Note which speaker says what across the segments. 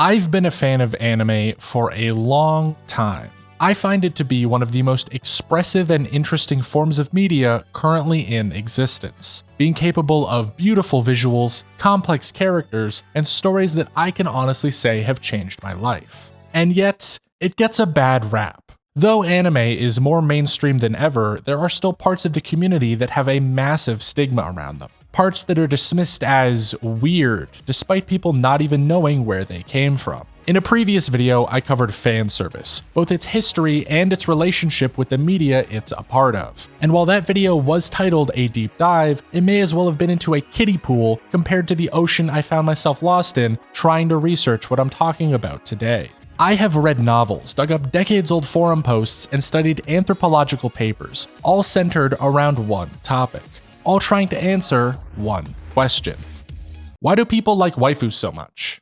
Speaker 1: I've been a fan of anime for a long time. I find it to be one of the most expressive and interesting forms of media currently in existence, being capable of beautiful visuals, complex characters, and stories that I can honestly say have changed my life. And yet, it gets a bad rap. Though anime is more mainstream than ever, there are still parts of the community that have a massive stigma around them. Parts that are dismissed as weird, despite people not even knowing where they came from. In a previous video, I covered fan service, both its history and its relationship with the media it's a part of. And while that video was titled A Deep Dive, it may as well have been into a kiddie pool compared to the ocean I found myself lost in trying to research what I'm talking about today. I have read novels, dug up decades-old forum posts, and studied anthropological papers, all centered around one topic, all trying to answer one question. Why do people like waifus so much?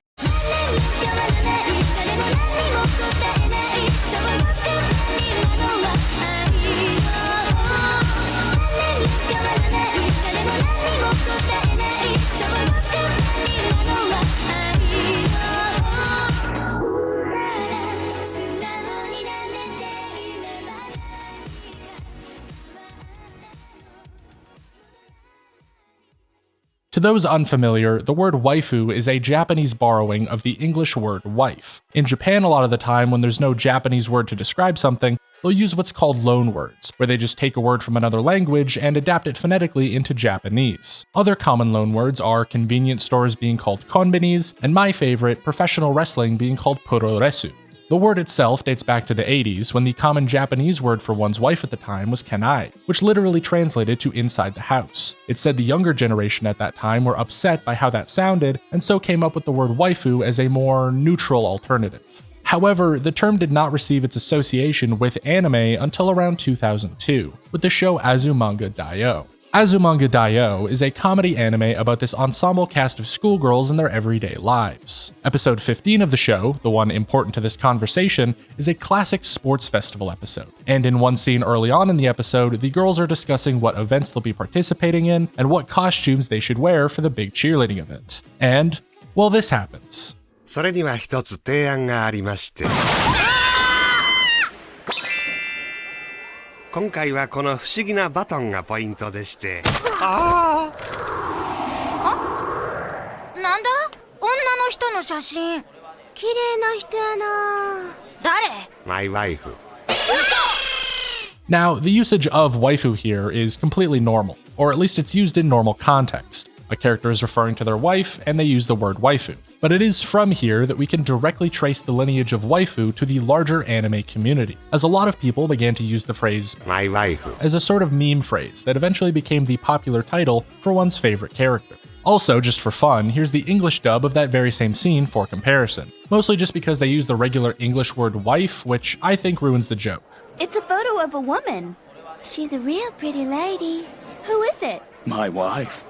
Speaker 1: To those unfamiliar, the word waifu is a Japanese borrowing of the English word wife. In Japan, a lot of the time when there's no Japanese word to describe something, they'll use what's called loanwords, where they just take a word from another language and adapt it phonetically into Japanese. Other common loanwords are convenience stores being called konbinis, and my favorite, professional wrestling being called puroresu. The word itself dates back to the 80s, when the common Japanese word for one's wife at the time was kanai, which literally translated to inside the house. It's said the younger generation at that time were upset by how that sounded, and so came up with the word waifu as a more neutral alternative. However, the term did not receive its association with anime until around 2002, with the show Azumanga Daioh. Azumanga Daioh is a comedy anime about this ensemble cast of schoolgirls in their everyday lives. Episode 15 of the show, the one important to this conversation, is a classic sports festival episode. And in one scene early on in the episode, the girls are discussing what events they'll be participating in and what costumes they should wear for the big cheerleading event. And, well, this happens.
Speaker 2: それには一つ提案がありまして。今回はこの不思議なバトンがポイントでして。あ
Speaker 3: なんだ女の人の写真。綺麗な人やな。誰
Speaker 2: My waifu.
Speaker 1: Now, the usage of waifu here is completely normal, or at least it's used in normal context. A character is referring to their wife, and they use the word waifu. But it is from here that we can directly trace the lineage of waifu to the larger anime community, as a lot of people began to use the phrase
Speaker 2: My waifu
Speaker 1: as a sort of meme phrase that eventually became the popular title for one's favorite character. Also, just for fun, here's the English dub of that very same scene for comparison, mostly just because they use the regular English word wife, which I think ruins the joke.
Speaker 3: It's a photo of a woman. She's a real pretty lady. Who is it?
Speaker 4: My wife.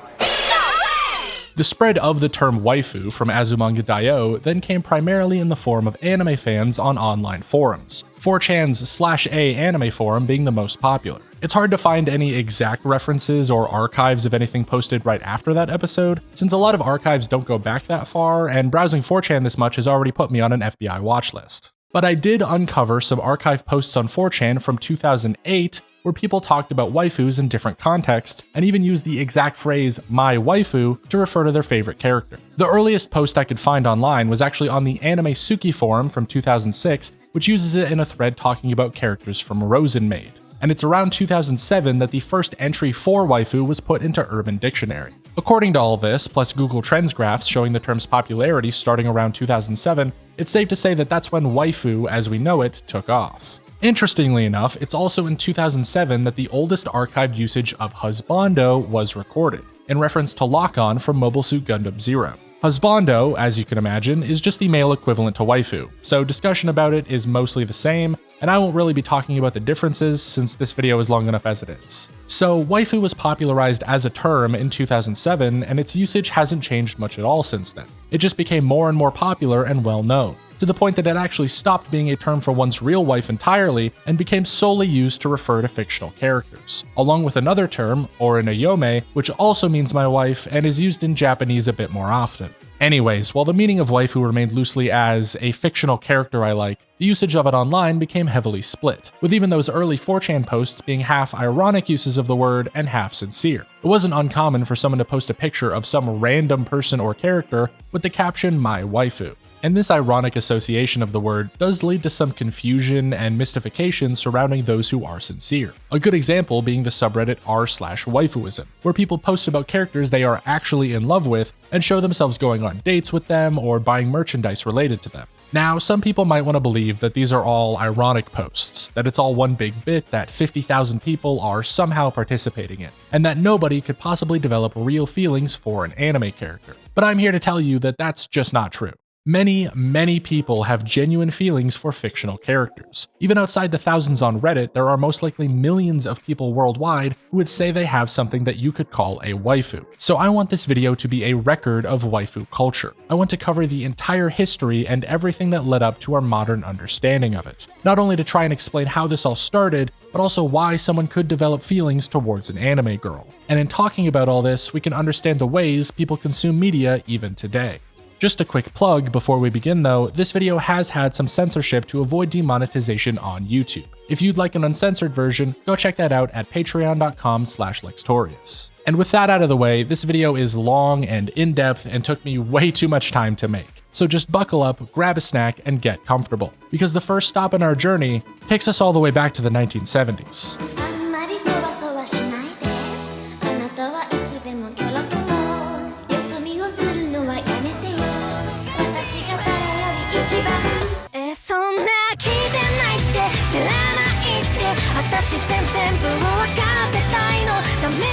Speaker 1: The spread of the term waifu from Azumanga Daioh then came primarily in the form of anime fans on online forums, 4chan's /A anime forum being the most popular. It's hard to find any exact references or archives of anything posted right after that episode, since a lot of archives don't go back that far, and browsing 4chan this much has already put me on an FBI watch list. But I did uncover some archive posts on 4chan from 2008 where people talked about waifus in different contexts and even used the exact phrase my waifu to refer to their favorite character. The earliest post I could find online was actually on the Anime Suki forum from 2006, which uses it in a thread talking about characters from Rosen Maid. And it's around 2007 that the first entry for waifu was put into Urban Dictionary. According to all this, plus Google Trends graphs showing the term's popularity starting around 2007, it's safe to say that that's when waifu, as we know it, took off. Interestingly enough, it's also in 2007 that the oldest archived usage of husbando was recorded, in reference to lock-on from Mobile Suit Gundam 0. Husbando, as you can imagine, is just the male equivalent to waifu, so discussion about it is mostly the same, and I won't really be talking about the differences since this video is long enough as it is. So waifu was popularized as a term in 2007, and its usage hasn't changed much at all since then. It just became more and more popular and well known, to the point that it actually stopped being a term for one's real wife entirely and became solely used to refer to fictional characters, along with another term, orinayome, which also means my wife and is used in Japanese a bit more often. Anyways, while the meaning of waifu remained loosely as a fictional character I like, the usage of it online became heavily split, with even those early 4chan posts being half ironic uses of the word and half sincere. It wasn't uncommon for someone to post a picture of some random person or character with the caption "my waifu." And this ironic association of the word does lead to some confusion and mystification surrounding those who are sincere. A good example being the subreddit r/waifuism, where people post about characters they are actually in love with and show themselves going on dates with them or buying merchandise related to them. Now, some people might want to believe that these are all ironic posts, that it's all one big bit that 50,000 people are somehow participating in, and that nobody could possibly develop real feelings for an anime character. But I'm here to tell you that that's just not true. Many people have genuine feelings for fictional characters. Even outside the thousands on Reddit, there are most likely millions of people worldwide who would say they have something that you could call a waifu. So I want this video to be a record of waifu culture. I want to cover the entire history and everything that led up to our modern understanding of it. Not only to try and explain how this all started, but also why someone could develop feelings towards an anime girl. And in talking about all this, we can understand the ways people consume media even today. Just a quick plug before we begin though, this video has had some censorship to avoid demonetization on YouTube. If you'd like an uncensored version, go check that out at patreon.com/Lextorias. And with that out of the way, this video is long and in-depth and took me way too much time to make. So just buckle up, grab a snack, and get comfortable, because the first stop in our journey takes us all the way back to the 1970s.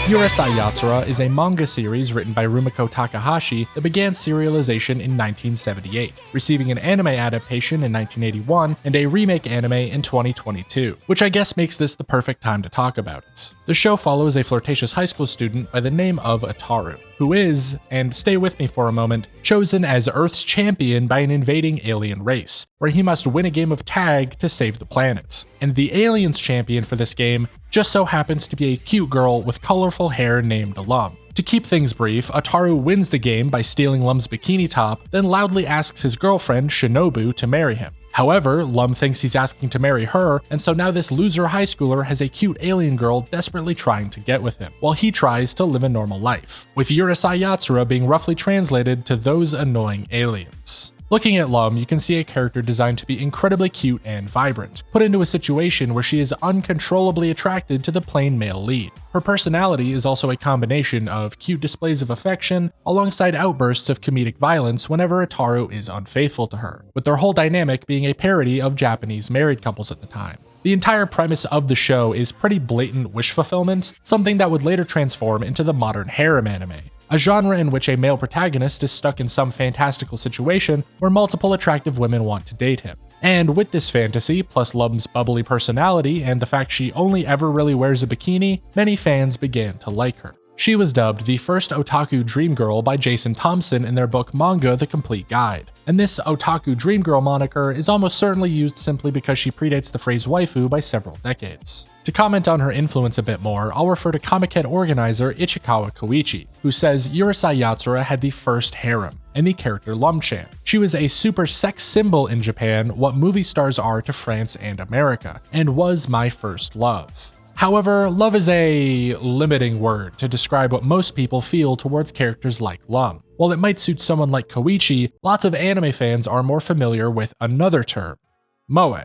Speaker 1: Urusei Yatsura is a manga series written by Rumiko Takahashi that began serialization in 1978, receiving an anime adaptation in 1981 and a remake anime in 2022, which I guess makes this the perfect time to talk about it. The show follows a flirtatious high school student by the name of Ataru, who is, and stay with me for a moment, chosen as Earth's champion by an invading alien race, where he must win a game of tag to save the planet. And the aliens champion for this game just so happens to be a cute girl with colorful hair named Lum. To keep things brief, Ataru wins the game by stealing Lum's bikini top, then loudly asks his girlfriend, Shinobu, to marry him. However, Lum thinks he's asking to marry her, and so now this loser high schooler has a cute alien girl desperately trying to get with him, while he tries to live a normal life, with Urusei Yatsura being roughly translated to those annoying aliens. Looking at Lum, you can see a character designed to be incredibly cute and vibrant, put into a situation where she is uncontrollably attracted to the plain male lead. Her personality is also a combination of cute displays of affection alongside outbursts of comedic violence whenever Ataru is unfaithful to her, with their whole dynamic being a parody of Japanese married couples at the time. The entire premise of the show is pretty blatant wish fulfillment, something that would later transform into the modern harem anime, a genre in which a male protagonist is stuck in some fantastical situation where multiple attractive women want to date him. And with this fantasy, plus Lum's bubbly personality and the fact she only ever really wears a bikini, many fans began to like her. She was dubbed the first otaku dream girl by Jason Thompson in their book Manga: The Complete Guide. And this otaku dream girl moniker is almost certainly used simply because she predates the phrase waifu by several decades. To comment on her influence a bit more, I'll refer to Comiket organizer Ichikawa Koichi, who says Urusei Yatsura had the first harem, and the character Lum-chan. She was a super sex symbol in Japan, what movie stars are to France and America, and was my first love. However, love is a limiting word to describe what most people feel towards characters like Lum. While it might suit someone like Koichi, lots of anime fans are more familiar with another term, moe.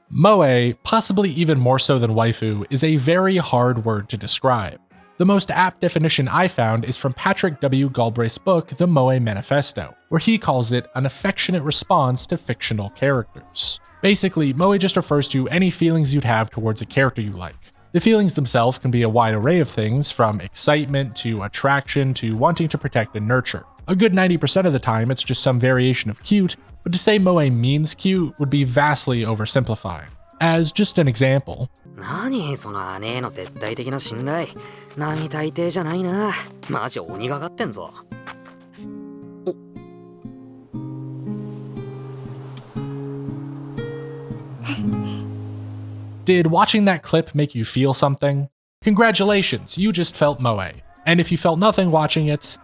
Speaker 1: Moe, possibly even more so than waifu, is a very hard word to describe. The most apt definition I found is from Patrick W. Galbraith's book, The Moe Manifesto, where he calls it an affectionate response to fictional characters. Basically, moe just refers to any feelings you'd have towards a character you like. The feelings themselves can be a wide array of things, from excitement to attraction to wanting to protect and nurture. A good 90% of the time, it's just some variation of cute, but to say moe means cute would be vastly oversimplifying. As just an example,
Speaker 4: 何その姉への絶対的な信頼並大抵じゃないなマジ鬼がかってんぞ
Speaker 1: Did watching that clip make you feel something? Congratulations, you just felt moe. And if you felt nothing watching it,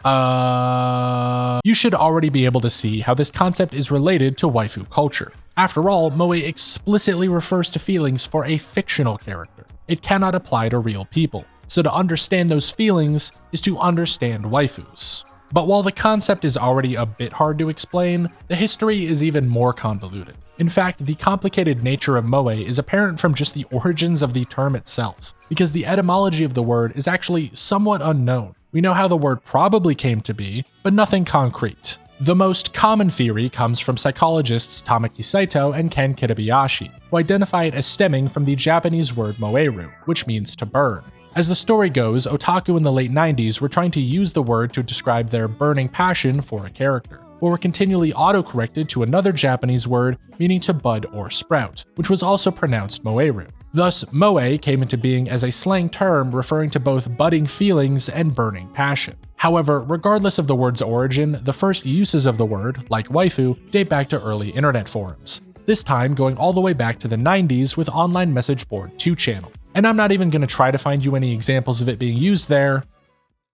Speaker 1: You should already be able to see how this concept is related to waifu culture. After all, Moe explicitly refers to feelings for a fictional character. It cannot apply to real people. So to understand those feelings is to understand waifus. But while the concept is already a bit hard to explain, the history is even more convoluted. In fact, the complicated nature of moe is apparent from just the origins of the term itself, because the etymology of the word is actually somewhat unknown. We know how the word probably came to be, but nothing concrete. The most common theory comes from psychologists Tamaki Saito and Ken Kitabayashi, who identify it as stemming from the Japanese word moeru, which means to burn. As the story goes, otaku in the late 90s were trying to use the word to describe their burning passion for a character, but were continually autocorrected to another Japanese word meaning to bud or sprout, which was also pronounced moeru. Thus, moe came into being as a slang term referring to both budding feelings and burning passion. However, regardless of the word's origin, the first uses of the word, like waifu, date back to early internet forums, this time going all the way back to the 90s with online message board 2channel. And I'm not even going to try to find you any examples of it being used there.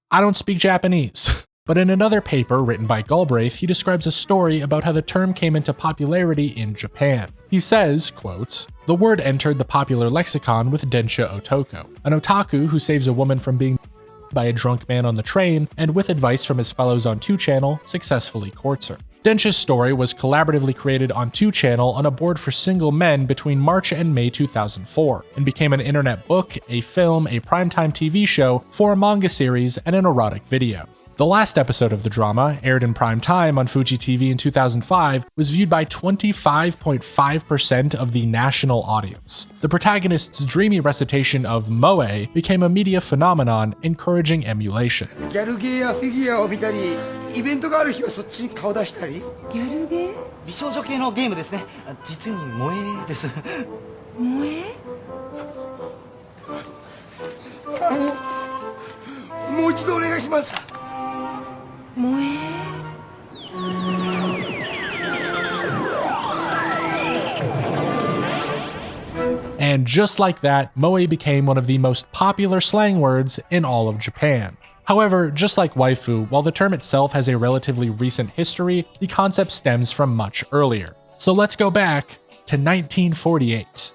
Speaker 1: I don't speak Japanese. But in another paper written by Galbraith, he describes a story about how the term came into popularity in Japan. He says, quote, "The word entered the popular lexicon with densha otoko, an otaku who saves a woman from being by a drunk man on the train and with advice from his fellows on 2channel successfully courts her." Densha's story was collaboratively created on 2channel on a board for single men between March and May 2004, and became an internet book, a film, a primetime TV show, 4 manga series, and an erotic video. The last episode of the drama, aired in prime time on Fuji TV in 2005, was viewed by 25.5% of the national audience. The protagonist's dreamy recitation of moe became a media phenomenon, encouraging emulation.
Speaker 5: ギャルゲーやフィギュアを見たり、イベントがある日はそっちに顔出したり。ギャルゲー？美少女系のゲームですね。実に萌えです。萌え？もう一度お願いします。
Speaker 1: And just like that, moe became one of the most popular slang words in all of Japan. However, just like waifu, while the term itself has a relatively recent history, the concept stems from much earlier. So let's go back to 1948.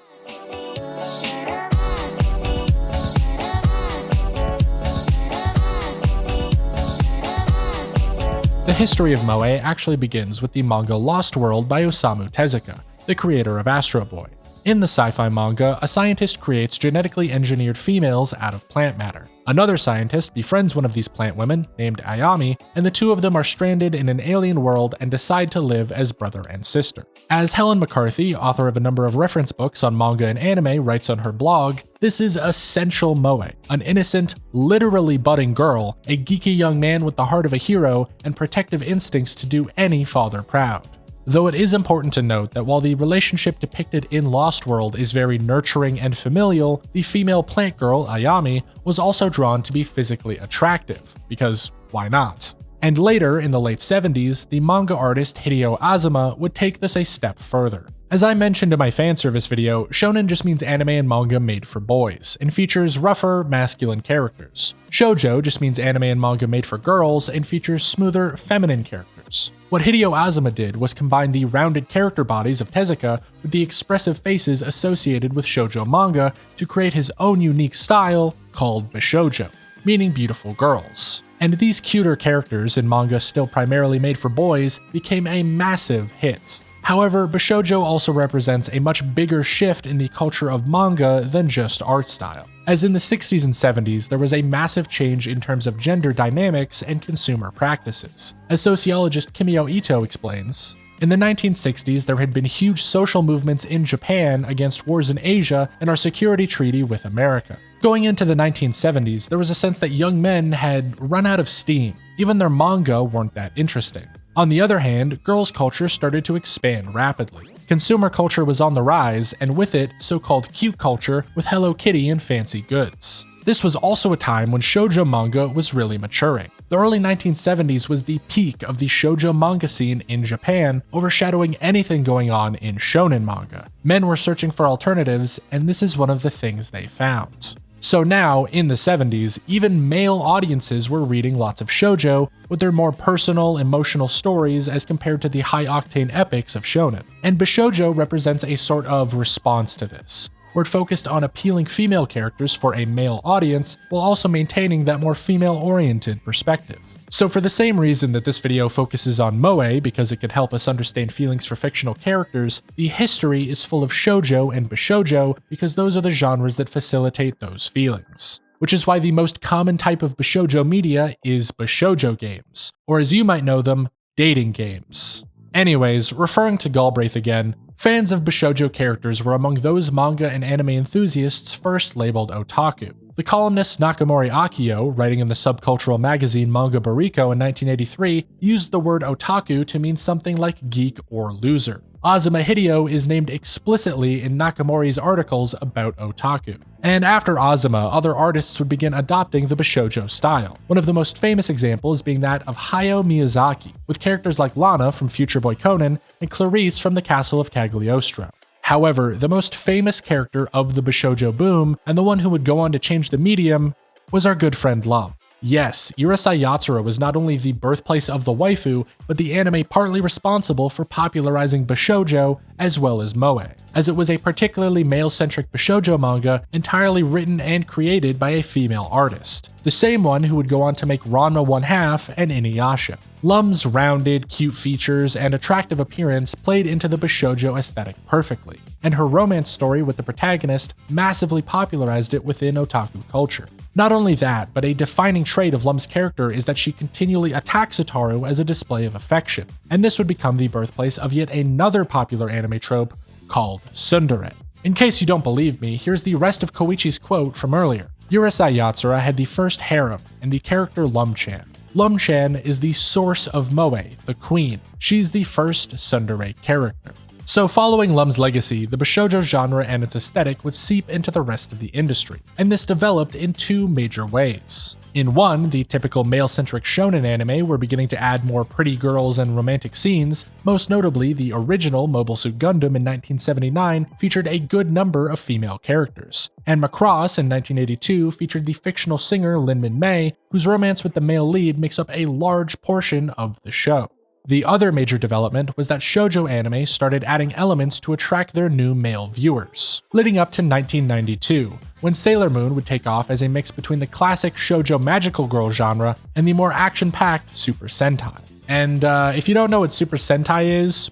Speaker 1: The history of moe actually begins with the manga Lost World by Osamu Tezuka, the creator of Astro Boy. In the sci-fi manga, a scientist creates genetically engineered females out of plant matter. Another scientist befriends one of these plant women, named Ayami, and the two of them are stranded in an alien world and decide to live as brother and sister. As Helen McCarthy, author of a number of reference books on manga and anime, writes on her blog, this is essential moe, an innocent, literally budding girl, a geeky young man with the heart of a hero, and protective instincts to do any father proud. Though it is important to note that while the relationship depicted in Lost World is very nurturing and familial, the female plant girl, Ayami, was also drawn to be physically attractive, because why not? And later, in the late 70s, the manga artist Hideo Azuma would take this a step further. As I mentioned in my fanservice video, shonen just means anime and manga made for boys, and features rougher, masculine characters. Shoujo just means anime and manga made for girls, and features smoother, feminine characters. What Hideo Azuma did was combine the rounded character bodies of Tezuka with the expressive faces associated with shoujo manga to create his own unique style called Bishojo, meaning beautiful girls. And these cuter characters in manga still primarily made for boys became a massive hit. However, Bishojo also represents a much bigger shift in the culture of manga than just art style. As in the 60s and 70s, there was a massive change in terms of gender dynamics and consumer practices. As sociologist Kimio Ito explains, in the 1960s, there had been huge social movements in Japan against wars in Asia and our security treaty with America. Going into the 1970s, there was a sense that young men had run out of steam. Even their manga weren't that interesting. On the other hand, girls' culture started to expand rapidly. Consumer culture was on the rise, and with it, so-called cute culture with Hello Kitty and fancy goods. This was also a time when shoujo manga was really maturing. The early 1970s was the peak of the shoujo manga scene in Japan, overshadowing anything going on in shonen manga. Men were searching for alternatives, and this is one of the things they found. So now, in the 70s, even male audiences were reading lots of shoujo with their more personal, emotional stories as compared to the high-octane epics of shonen. And Bishojo represents a sort of response to this, where it focused on appealing female characters for a male audience while also maintaining that more female-oriented perspective. So for the same reason that this video focuses on moe because it could help us understand feelings for fictional characters, the history is full of shoujo and bishojo because those are the genres that facilitate those feelings. Which is why the most common type of bishojo media is bishojo games, or as you might know them, dating games. Anyways, referring to Galbraith again, fans of bishojo characters were among those manga and anime enthusiasts first labeled otaku. The columnist Nakamori Akio, writing in the subcultural magazine Manga Bariko in 1983, used the word otaku to mean something like geek or loser. Azuma Hideo is named explicitly in Nakamori's articles about otaku. And after Azuma, other artists would begin adopting the bishojo style, one of the most famous examples being that of Hayao Miyazaki, with characters like Lana from Future Boy Conan and Clarice from the Castle of Cagliostro. However, the most famous character of the Bishojo Boom, and the one who would go on to change the medium, was our good friend Lum. Yes, Urusei Yatsura was not only the birthplace of the waifu, but the anime partly responsible for popularizing bishojo as well as moe, as it was a particularly male-centric bishojo manga entirely written and created by a female artist, the same one who would go on to make Ranma 1/2 and Inuyasha. Lum's rounded, cute features and attractive appearance played into the bishojo aesthetic perfectly, and her romance story with the protagonist massively popularized it within otaku culture. Not only that, but a defining trait of Lum's character is that she continually attacks Utaru as a display of affection, and this would become the birthplace of yet another popular anime trope called tsundere. In case you don't believe me, here's the rest of Koichi's quote from earlier. Urusei Yatsura had the first harem, and the character Lum-chan. Lum-chan is the source of moe, the queen. She's the first tsundere character. So following Lum's legacy, the bishojo genre and its aesthetic would seep into the rest of the industry, and this developed in two major ways. In one, the typical male-centric shonen anime were beginning to add more pretty girls and romantic scenes, most notably the original Mobile Suit Gundam in 1979 featured a good number of female characters, and Macross in 1982 featured the fictional singer Lin Min Mei, whose romance with the male lead makes up a large portion of the show. The other major development was that shoujo anime started adding elements to attract their new male viewers, leading up to 1992, when Sailor Moon would take off as a mix between the classic shoujo magical girl genre and the more action-packed Super Sentai. And if you don't know what Super Sentai is,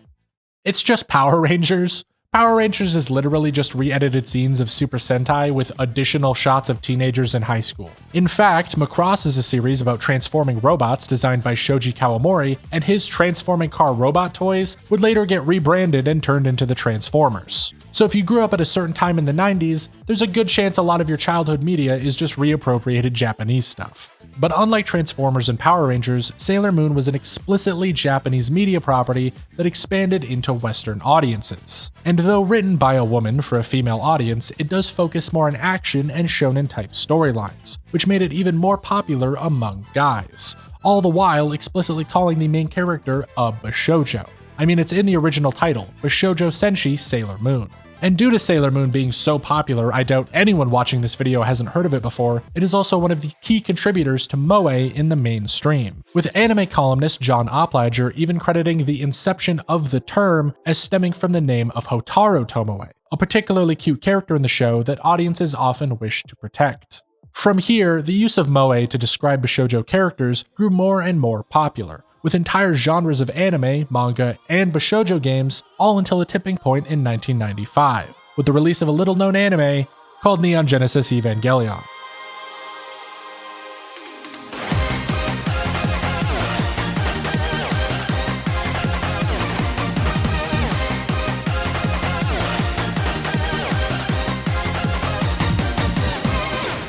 Speaker 1: it's just Power Rangers. Power Rangers is literally just re-edited scenes of Super Sentai with additional shots of teenagers in high school. In fact, Macross is a series about transforming robots designed by Shoji Kawamori, and his transforming car robot toys would later get rebranded and turned into the Transformers. So if you grew up at a certain time in the 90s, there's a good chance a lot of your childhood media is just reappropriated Japanese stuff. But unlike Transformers and Power Rangers, Sailor Moon was an explicitly Japanese media property that expanded into Western audiences. And though written by a woman for a female audience, it does focus more on action and shonen-type storylines, which made it even more popular among guys, all the while explicitly calling the main character a bishojo. I mean, it's in the original title, Bishojo Senshi Sailor Moon. And due to Sailor Moon being so popular, I doubt anyone watching this video hasn't heard of it before, it is also one of the key contributors to moe in the mainstream, with anime columnist John Oplager even crediting the inception of the term as stemming from the name of Hotaru Tomoe, a particularly cute character in the show that audiences often wish to protect. From here, the use of moe to describe bishojo characters grew more and more popular, with entire genres of anime, manga, and bishojo games, all until a tipping point in 1995, with the release of a little-known anime called Neon Genesis Evangelion.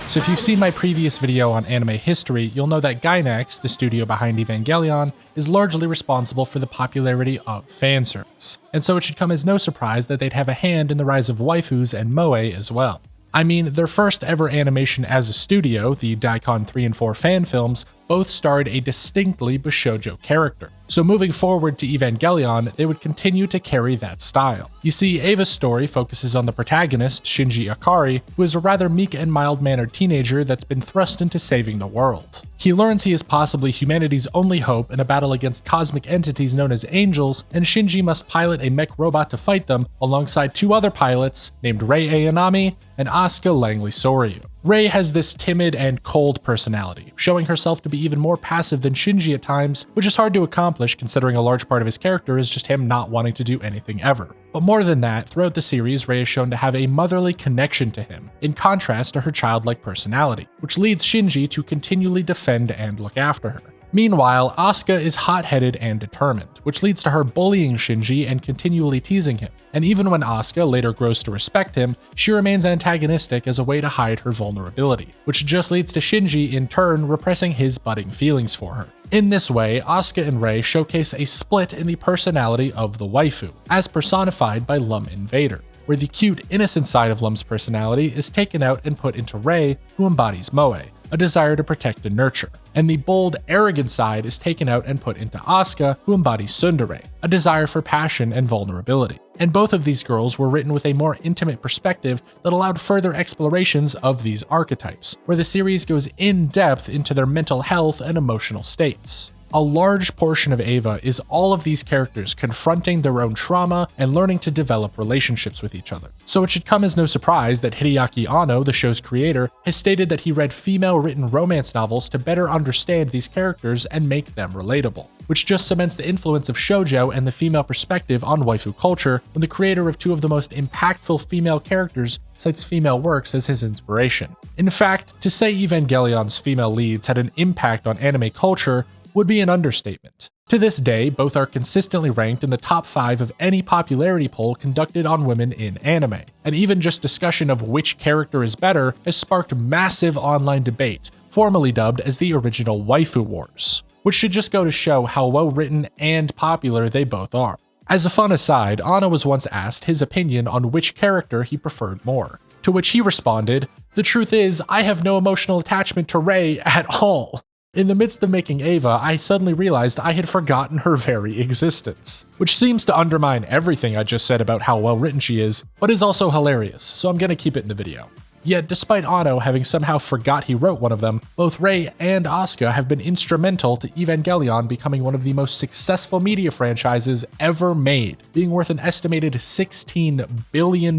Speaker 1: So if you've seen my previous video on anime history, you'll know that Gainax, the studio behind Evangelion, is largely responsible for the popularity of fanservice, and so it should come as no surprise that they'd have a hand in the rise of waifus and moe as well. I mean, their first ever animation as a studio, the Daikon 3 and 4 fan films, both starred a distinctly Bishojo character. So moving forward to Evangelion, they would continue to carry that style. You see, Ava's story focuses on the protagonist, Shinji Ikari, who is a rather meek and mild-mannered teenager that's been thrust into saving the world. He learns he is possibly humanity's only hope in a battle against cosmic entities known as angels, and Shinji must pilot a mech robot to fight them alongside two other pilots named Rei Ayanami and Asuka Langley Soryu. Rei has this timid and cold personality, showing herself to be even more passive than Shinji at times, which is hard to accomplish considering a large part of his character is just him not wanting to do anything ever. But more than that, throughout the series, Rei is shown to have a motherly connection to him, in contrast to her childlike personality, which leads Shinji to continually defend and look after her. Meanwhile, Asuka is hot-headed and determined, which leads to her bullying Shinji and continually teasing him. And even when Asuka later grows to respect him, she remains antagonistic as a way to hide her vulnerability, which just leads to Shinji in turn repressing his budding feelings for her. In this way, Asuka and Rei showcase a split in the personality of the waifu, as personified by Lum Invader, where the cute, innocent side of Lum's personality is taken out and put into Rei, who embodies Moe, a desire to protect and nurture, and the bold, arrogant side is taken out and put into Asuka, who embodies Tsundere, a desire for passion and vulnerability. And both of these girls were written with a more intimate perspective that allowed further explorations of these archetypes, where the series goes in depth into their mental health and emotional states. A large portion of Eva is all of these characters confronting their own trauma and learning to develop relationships with each other. So it should come as no surprise that Hideaki Anno, the show's creator, has stated that he read female-written romance novels to better understand these characters and make them relatable, which just cements the influence of shoujo and the female perspective on waifu culture when the creator of two of the most impactful female characters cites female works as his inspiration. In fact, to say Evangelion's female leads had an impact on anime culture would be an understatement. To this day, both are consistently ranked in the top 5 of any popularity poll conducted on women in anime, and even just discussion of which character is better has sparked massive online debate, formally dubbed as the original Waifu Wars, which should just go to show how well written and popular they both are. As a fun aside, Anno was once asked his opinion on which character he preferred more, to which he responded, "The truth is, I have no emotional attachment to Rei at all." In the midst of making Eva, I suddenly realized I had forgotten her very existence, which seems to undermine everything I just said about how well written she is, but is also hilarious, so I'm gonna keep it in the video. Yet, despite Anno having somehow forgot he wrote one of them, both Rei and Asuka have been instrumental to Evangelion becoming one of the most successful media franchises ever made, being worth an estimated $16 billion.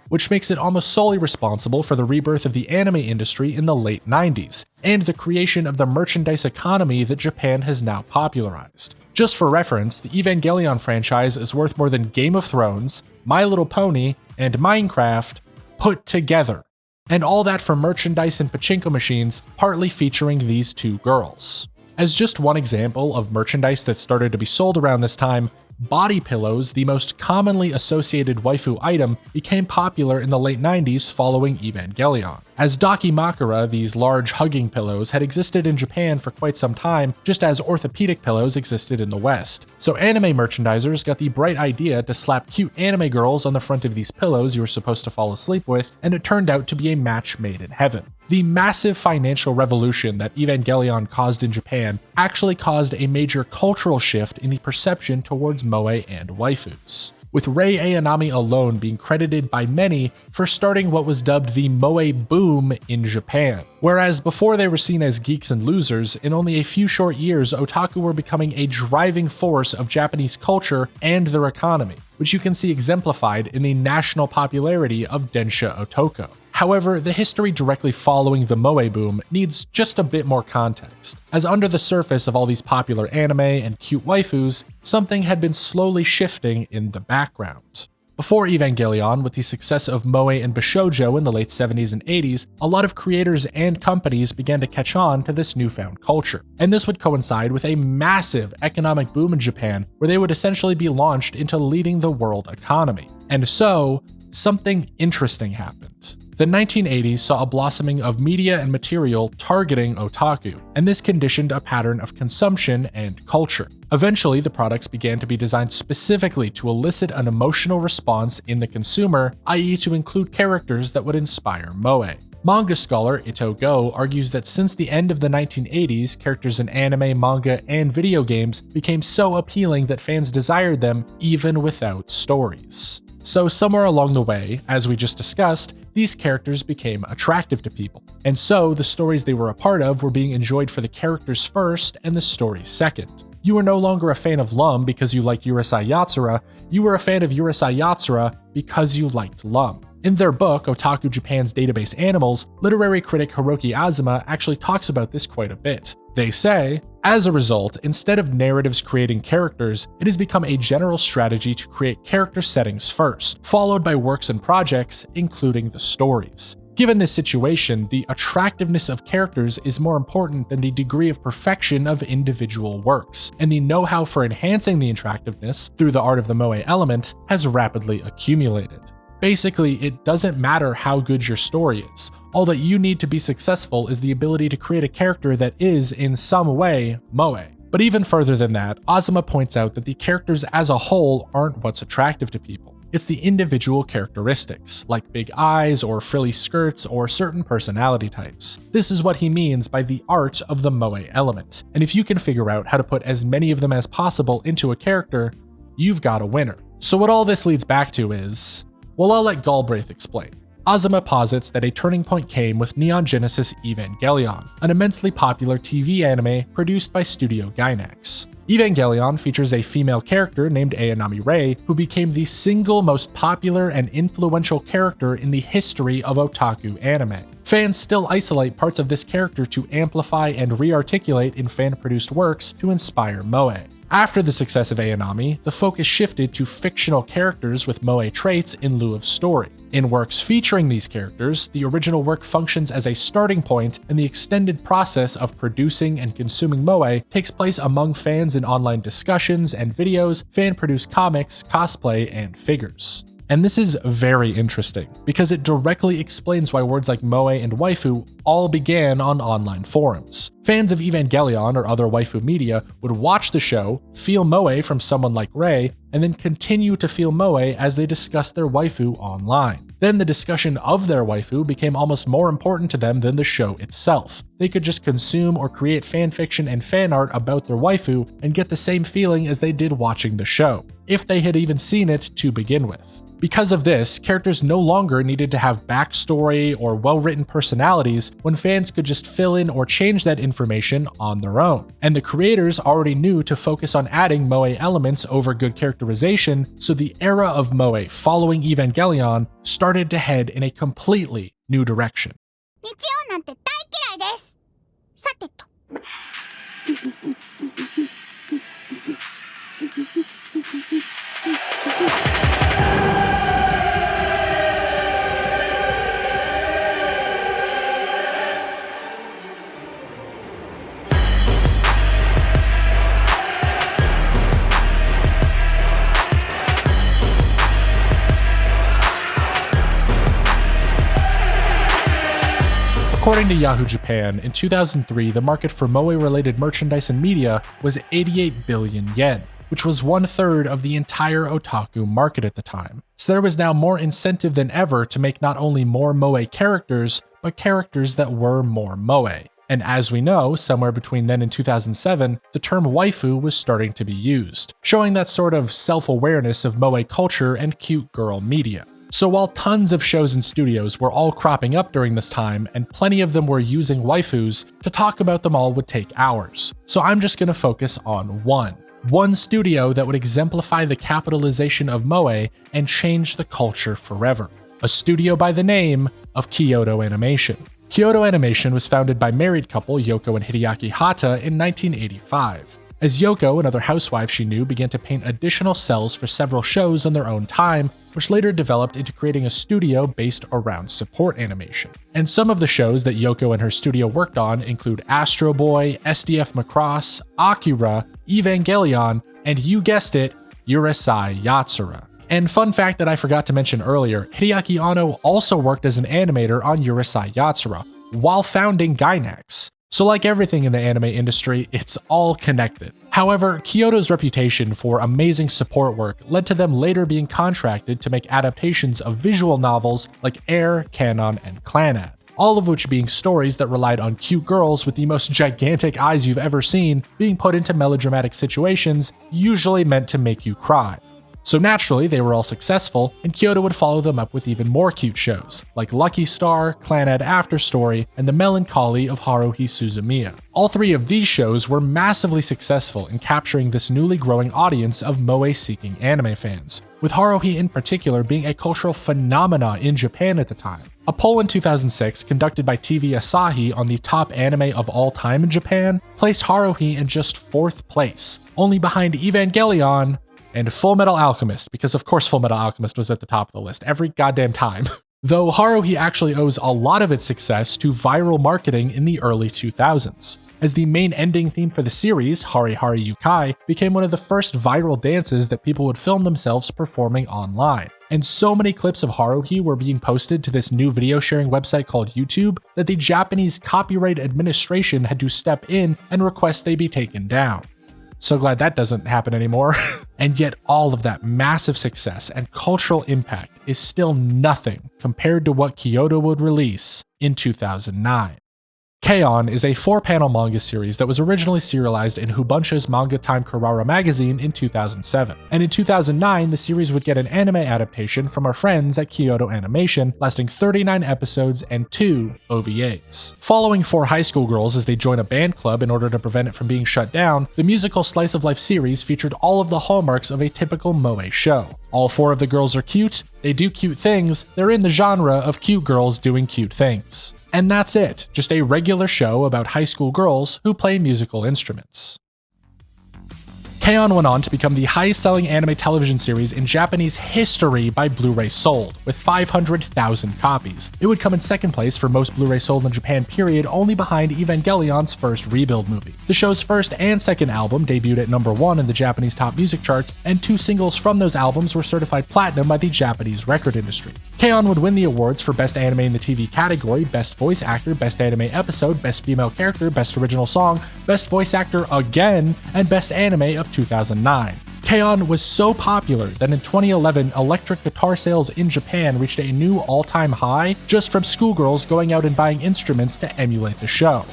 Speaker 1: Which makes it almost solely responsible for the rebirth of the anime industry in the late 90s, and the creation of the merchandise economy that Japan has now popularized. Just for reference, the Evangelion franchise is worth more than Game of Thrones, My Little Pony, and Minecraft put together. And all that for merchandise and pachinko machines, partly featuring these two girls. As just one example of merchandise that started to be sold around this time, body pillows, the most commonly associated waifu item, became popular in the late 90s following Evangelion. As dakimakura, these large hugging pillows, had existed in Japan for quite some time, just as orthopedic pillows existed in the West. So anime merchandisers got the bright idea to slap cute anime girls on the front of these pillows you were supposed to fall asleep with, and it turned out to be a match made in heaven. The massive financial revolution that Evangelion caused in Japan actually caused a major cultural shift in the perception towards moe and waifus, with Rei Ayanami alone being credited by many for starting what was dubbed the Moe Boom in Japan. Whereas before they were seen as geeks and losers, in only a few short years, otaku were becoming a driving force of Japanese culture and their economy, which you can see exemplified in the national popularity of Densha Otoko. However, the history directly following the Moe Boom needs just a bit more context, as under the surface of all these popular anime and cute waifus, something had been slowly shifting in the background. Before Evangelion, with the success of moe and Bishojo in the late 70s and 80s, a lot of creators and companies began to catch on to this newfound culture. And this would coincide with a massive economic boom in Japan, where they would essentially be launched into leading the world economy. And so, something interesting happened. The 1980s saw a blossoming of media and material targeting otaku, and this conditioned a pattern of consumption and culture. Eventually, the products began to be designed specifically to elicit an emotional response in the consumer, i.e. to include characters that would inspire moe. Manga scholar Ito Go argues that since the end of the 1980s, characters in anime, manga, and video games became so appealing that fans desired them even without stories. So somewhere along the way, as we just discussed, these characters became attractive to people. And so the stories they were a part of were being enjoyed for the characters first and the stories second. You were no longer a fan of Lum because you liked Urusei Yatsura, you were a fan of Urusei Yatsura because you liked Lum. In their book, Otaku Japan's Database Animals, literary critic Hiroki Azuma actually talks about this quite a bit. They say, as a result, instead of narratives creating characters, it has become a general strategy to create character settings first, followed by works and projects, including the stories. Given this situation, the attractiveness of characters is more important than the degree of perfection of individual works, and the know-how for enhancing the attractiveness through the art of the moe element has rapidly accumulated. Basically, it doesn't matter how good your story is. All that you need to be successful is the ability to create a character that is, in some way, moe. But even further than that, Azuma points out that the characters as a whole aren't what's attractive to people. It's the individual characteristics, like big eyes or frilly skirts or certain personality types. This is what he means by the art of the moe element, and if you can figure out how to put as many of them as possible into a character, you've got a winner. So what all this leads back to is, well, I'll let Galbraith explain. Azuma posits that a turning point came with Neon Genesis Evangelion, an immensely popular TV anime produced by Studio Gainax. Evangelion features a female character named Ayanami Rei, who became the single most popular and influential character in the history of otaku anime. Fans still isolate parts of this character to amplify and re-articulate in fan-produced works to inspire moe. After the success of Ayanami, the focus shifted to fictional characters with moe traits in lieu of story. In works featuring these characters, the original work functions as a starting point, and the extended process of producing and consuming moe takes place among fans in online discussions and videos, fan-produced comics, cosplay, and figures. And this is very interesting, because it directly explains why words like moe and waifu all began on online forums. Fans of Evangelion or other waifu media would watch the show, feel moe from someone like Rei, and then continue to feel moe as they discussed their waifu online. Then the discussion of their waifu became almost more important to them than the show itself. They could just consume or create fanfiction and fan art about their waifu and get the same feeling as they did watching the show, if they had even seen it to begin with. Because of this, characters no longer needed to have backstory or well-written personalities when fans could just fill in or change that information on their own. And the creators already knew to focus on adding moe elements over good characterization, so the era of moe following Evangelion started to head in a completely new direction.
Speaker 3: 日曜なんて大嫌いです。さてと。
Speaker 1: According to Yahoo Japan, in 2003, the market for moe-related merchandise and media was 88 billion yen, which was 1/3 of the entire otaku market at the time. So there was now more incentive than ever to make not only more moe characters, but characters that were more moe. And as we know, somewhere between then and 2007, the term waifu was starting to be used, showing that sort of self-awareness of moe culture and cute girl media. So while tons of shows and studios were all cropping up during this time, and plenty of them were using waifus, to talk about them all would take hours. So I'm just gonna focus on one studio that would exemplify the capitalization of moe and change the culture forever. A studio by the name of Kyoto Animation. Kyoto Animation was founded by married couple Yoko and Hideaki Hata in 1985. As Yoko and other housewives she knew began to paint additional cells for several shows on their own time, which later developed into creating a studio based around support animation. And some of the shows that Yoko and her studio worked on include Astro Boy, SDF Macross, Akira, Evangelion, and you guessed it, Urusei Yatsura. And fun fact that I forgot to mention earlier, Hideaki Anno also worked as an animator on Urusei Yatsura, while founding Gainax. So like everything in the anime industry, it's all connected. However, Kyoto's reputation for amazing support work led to them later being contracted to make adaptations of visual novels like Air, Kanon, and Clannad. all of which being stories that relied on cute girls with the most gigantic eyes you've ever seen being put into melodramatic situations, usually meant to make you cry. So naturally, they were all successful, and Kyoto would follow them up with even more cute shows, like Lucky Star, Clanad After Story, and The Melancholy of Haruhi Suzumiya. All three of these shows were massively successful in capturing this newly growing audience of moe-seeking anime fans, with Haruhi in particular being a cultural phenomena in Japan at the time. A poll in 2006 conducted by TV Asahi on the top anime of all time in Japan placed Haruhi in just 4th place, only behind Evangelion and Full Metal Alchemist, because of course Full Metal Alchemist was at the top of the list every goddamn time. Though Haruhi actually owes a lot of its success to viral marketing in the early 2000s, as the main ending theme for the series, Hari Hari Yukai, became one of the first viral dances that people would film themselves performing online. And so many clips of Haruhi were being posted to this new video sharing website called YouTube that the Japanese Copyright Administration had to step in and request they be taken down. So glad that doesn't happen anymore. And yet all of that massive success and cultural impact is still nothing compared to what Kyoto would release in 2009. K-On! Is a 4-panel manga series that was originally serialized in Hubunsha's Manga Time Kurara magazine in 2007. And in 2009, the series would get an anime adaptation from our friends at Kyoto Animation, lasting 39 episodes and 2 OVAs. Following 4 high school girls as they join a band club in order to prevent it from being shut down, the musical slice of life series featured all of the hallmarks of a typical moe show. All 4 of the girls are cute, they do cute things, they're in the genre of cute girls doing cute things. And that's it, just a regular show about high school girls who play musical instruments. K-On! Went on to become the highest-selling anime television series in Japanese history by Blu-ray sold, with 500,000 copies. It would come in 2nd place for most Blu-ray sold in Japan period, only behind Evangelion's first rebuild movie. The show's first and second album debuted at number 1 in the Japanese top music charts, and 2 singles from those albums were certified platinum by the Japanese record industry. K-On! Would win the awards for Best Anime in the TV category, Best Voice Actor, Best Anime Episode, Best Female Character, Best Original Song, Best Voice Actor again, and Best Anime of 2009. K-On! Was so popular that in 2011, electric guitar sales in Japan reached a new all-time high just from schoolgirls going out and buying instruments to emulate the show.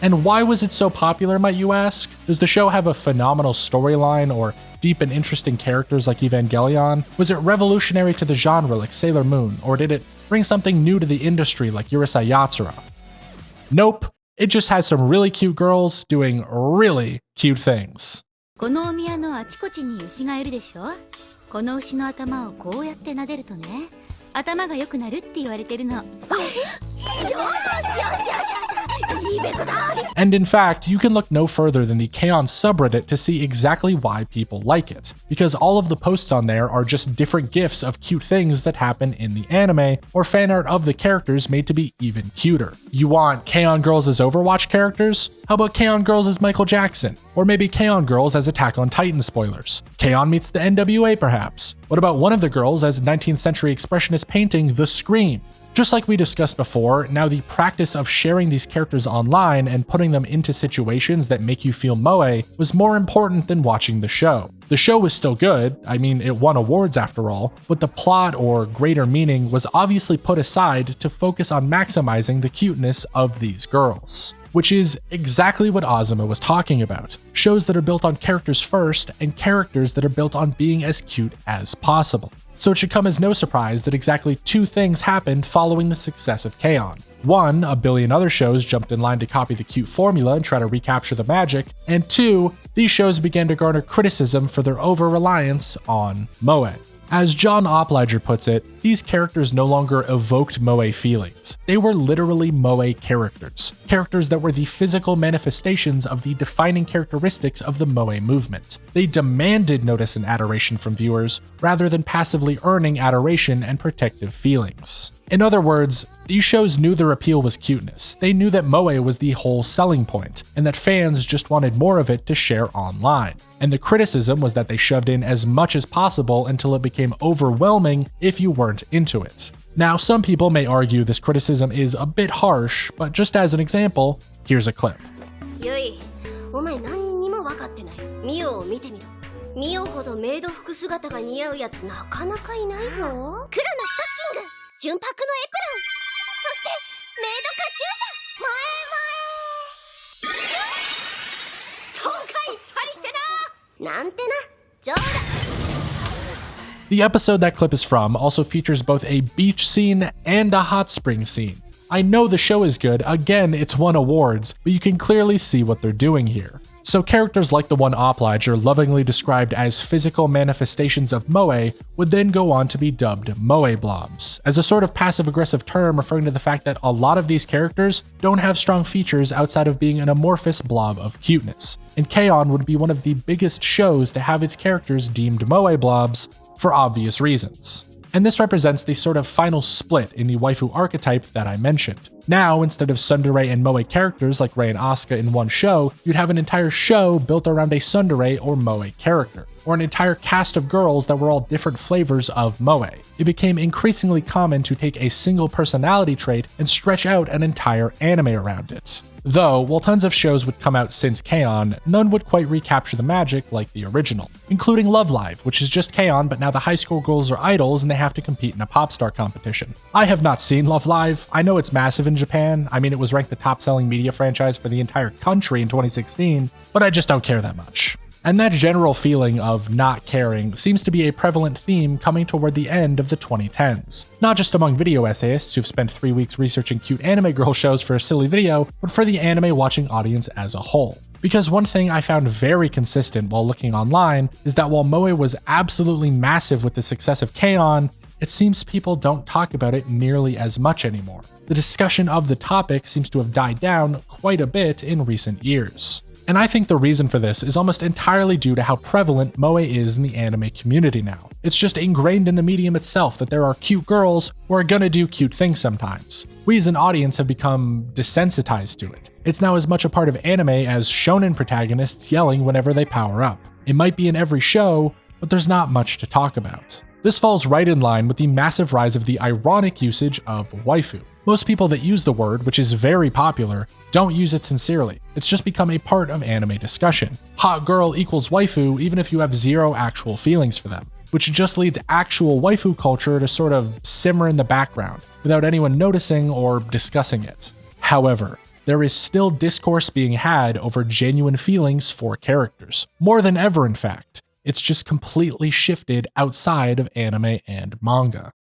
Speaker 1: And why was it so popular, might you ask? Does the show have a phenomenal storyline or deep and interesting characters like Evangelion? Was it revolutionary to the genre like Sailor Moon, or did it bring something new to the industry like Urusei Yatsura? Nope, it just has some really cute girls doing really cute things.
Speaker 3: このお宮のあちこちに牛がいるでしょ。この牛の頭をこうやって撫でるとね、頭が良くなるって言われてるの。
Speaker 1: And in fact, you can look no further than the K-On! Subreddit to see exactly why people like it, because all of the posts on there are just different gifs of cute things that happen in the anime, or fan art of the characters made to be even cuter. You want K-On! Girls as Overwatch characters? How about K-On! Girls as Michael Jackson? Or maybe K-On! Girls as Attack on Titan spoilers? K-On! Meets the NWA perhaps? What about one of the girls as 19th century expressionist painting The Scream? Just like we discussed before, now the practice of sharing these characters online and putting them into situations that make you feel moe was more important than watching the show. The show was still good, I mean it won awards after all, but the plot or greater meaning was obviously put aside to focus on maximizing the cuteness of these girls. Which is exactly what Azuma was talking about. Shows that are built on characters first, and characters that are built on being as cute as possible. So it should come as no surprise that exactly 2 things happened following the success of K-On! 1, a billion other shows jumped in line to copy the cute formula and try to recapture the magic, and 2, these shows began to garner criticism for their over-reliance on moe. As John Opliger puts it, these characters no longer evoked moe feelings. They were literally moe characters. Characters that were the physical manifestations of the defining characteristics of the moe movement. They demanded notice and adoration from viewers, rather than passively earning adoration and protective feelings. In other words, these shows knew their appeal was cuteness. They knew that moe was the whole selling point, and that fans just wanted more of it to share online. And the criticism was that they shoved in as much as possible until it became overwhelming if you weren't into it. Now, some people may argue this criticism is a bit harsh, but just as an example, here's a clip.
Speaker 3: ゆい、お前何にも分かってない。ミオを見てみろ。ミオほどメイド服姿が似合うやつなかなかいないぞ。黒のストッキング、純白のエプロン、そして
Speaker 1: The episode that clip is from also features both a beach scene and a hot spring scene. I know the show is good, again it's won awards, but you can clearly see what they're doing here. So characters like the one Oblige are lovingly described as physical manifestations of moe would then go on to be dubbed moe blobs, as a sort of passive-aggressive term referring to the fact that a lot of these characters don't have strong features outside of being an amorphous blob of cuteness, and K-On! Would be one of the biggest shows to have its characters deemed moe blobs for obvious reasons. And this represents the sort of final split in the waifu archetype that I mentioned. Now, instead of tsundere and moe characters like Rei and Asuka in one show, you'd have an entire show built around a tsundere or moe character, or an entire cast of girls that were all different flavors of moe. It became increasingly common to take a single personality trait and stretch out an entire anime around it. Though, while tons of shows would come out since K-On!, none would quite recapture the magic like the original, including Love Live, which is just K-On!, but now the high school girls are idols and they have to compete in a pop star competition. I have not seen Love Live. I know it's massive in Japan. I mean, it was ranked the top-selling media franchise for the entire country in 2016, but I just don't care that much. And that general feeling of not caring seems to be a prevalent theme coming toward the end of the 2010s. Not just among video essayists who've spent 3 weeks researching cute anime girl shows for a silly video, but for the anime watching audience as a whole. Because one thing I found very consistent while looking online is that while moe was absolutely massive with the success of K-On!, it seems people don't talk about it nearly as much anymore. The discussion of the topic seems to have died down quite a bit in recent years. And I think the reason for this is almost entirely due to how prevalent moe is in the anime community now. It's just ingrained in the medium itself that there are cute girls who are gonna do cute things sometimes. We as an audience have become desensitized to it. It's now as much a part of anime as shonen protagonists yelling whenever they power up. It might be in every show, but there's not much to talk about. This falls right in line with the massive rise of the ironic usage of waifu. Most people that use the word, which is very popular, don't use it sincerely. It's just become a part of anime discussion. Hot girl equals waifu even if you have zero actual feelings for them, which just leads actual waifu culture to sort of simmer in the background without anyone noticing or discussing it. However, there is still discourse being had over genuine feelings for characters. More than ever, in fact. It's just completely shifted outside of anime and manga.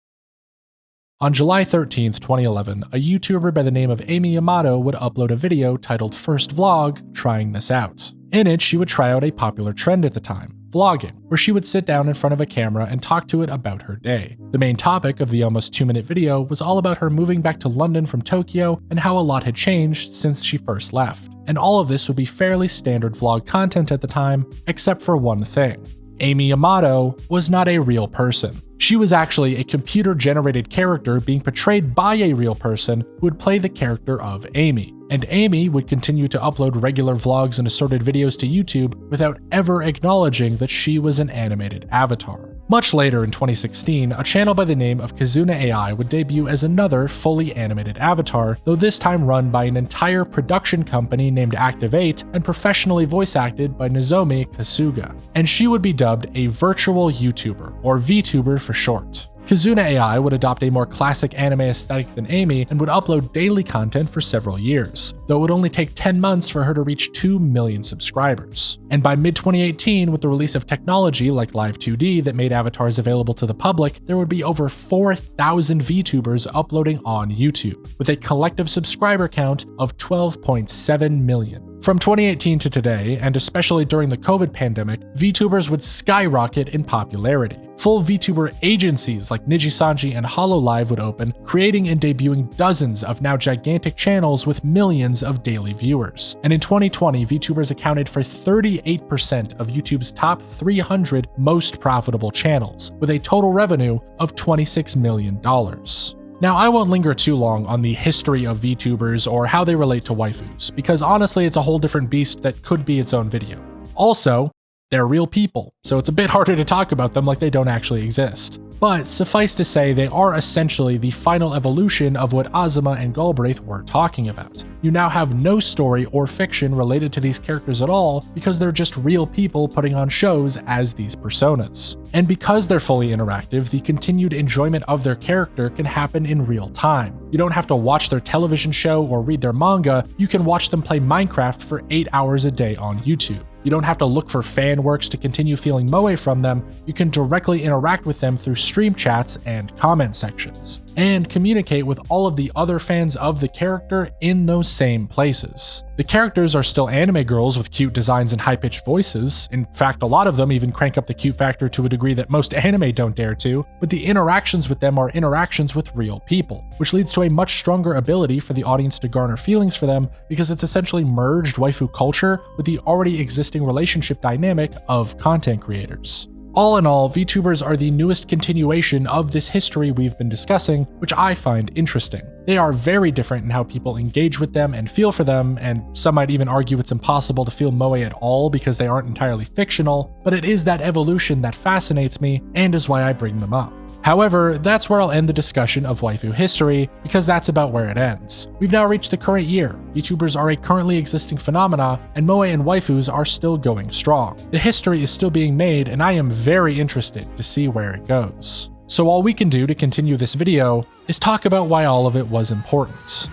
Speaker 1: On July 13th, 2011, a YouTuber by the name of Amy Yamato would upload a video titled First Vlog, trying this out. In it, she would try out a popular trend at the time, vlogging, where she would sit down in front of a camera and talk to it about her day. The main topic of the almost 2-minute video was all about her moving back to London from Tokyo and how a lot had changed since she first left. And all of this would be fairly standard vlog content at the time, except for one thing. Amy Yamato was not a real person. She was actually a computer-generated character being portrayed by a real person who would play the character of Amy. And Amy would continue to upload regular vlogs and assorted videos to YouTube without ever acknowledging that she was an animated avatar. Much later in 2016, a channel by the name of Kazuna AI would debut as another fully animated avatar, though this time run by an entire production company named Activate and professionally voice acted by Nozomi Kasuga. And she would be dubbed a virtual YouTuber, or VTuber for short. Kazuna AI would adopt a more classic anime aesthetic than Amy and would upload daily content for several years, though it would only take 10 months for her to reach 2 million subscribers. And by mid-2018, with the release of technology like Live 2D that made avatars available to the public, there would be over 4,000 VTubers uploading on YouTube, with a collective subscriber count of 12.7 million. From 2018 to today, and especially during the COVID pandemic, VTubers would skyrocket in popularity. Full VTuber agencies like Nijisanji and Hololive would open, creating and debuting dozens of now gigantic channels with millions of daily viewers. And in 2020, VTubers accounted for 38% of YouTube's top 300 most profitable channels, with a total revenue of $26 million. Now, I won't linger too long on the history of VTubers or how they relate to waifus, because honestly, it's a whole different beast that could be its own video. Also, they're real people, so it's a bit harder to talk about them like they don't actually exist. but suffice to say they are essentially the final evolution of what Azuma and Galbraith were talking about. You now have no story or fiction related to these characters at all because they're just real people putting on shows as these personas. And because they're fully interactive, the continued enjoyment of their character can happen in real time. You don't have to watch their television show or read their manga, you can watch them play Minecraft for 8 hours a day on YouTube. You don't have to look for fan works to continue feeling moe from them, you can directly interact with them through stream chats and comment sections, and communicate with all of the other fans of the character in those same places. The characters are still anime girls with cute designs and high-pitched voices. In fact, a lot of them even crank up the cute factor to a degree that most anime don't dare to, but the interactions with them are interactions with real people, which leads to a much stronger ability for the audience to garner feelings for them because it's essentially merged waifu culture with the already existing relationship dynamic of content creators. All in all, VTubers are the newest continuation of this history we've been discussing, which I find interesting. They are very different in how people engage with them and feel for them, and some might even argue it's impossible to feel moe at all because they aren't entirely fictional, but it is that evolution that fascinates me and is why I bring them up. However, that's where I'll end the discussion of waifu history, because that's about where it ends. We've now reached the current year, VTubers are a currently existing phenomena, and moe and waifus are still going strong. The history is still being made, and I am very interested to see where it goes. So all we can do to continue this video is talk about why all of it was important.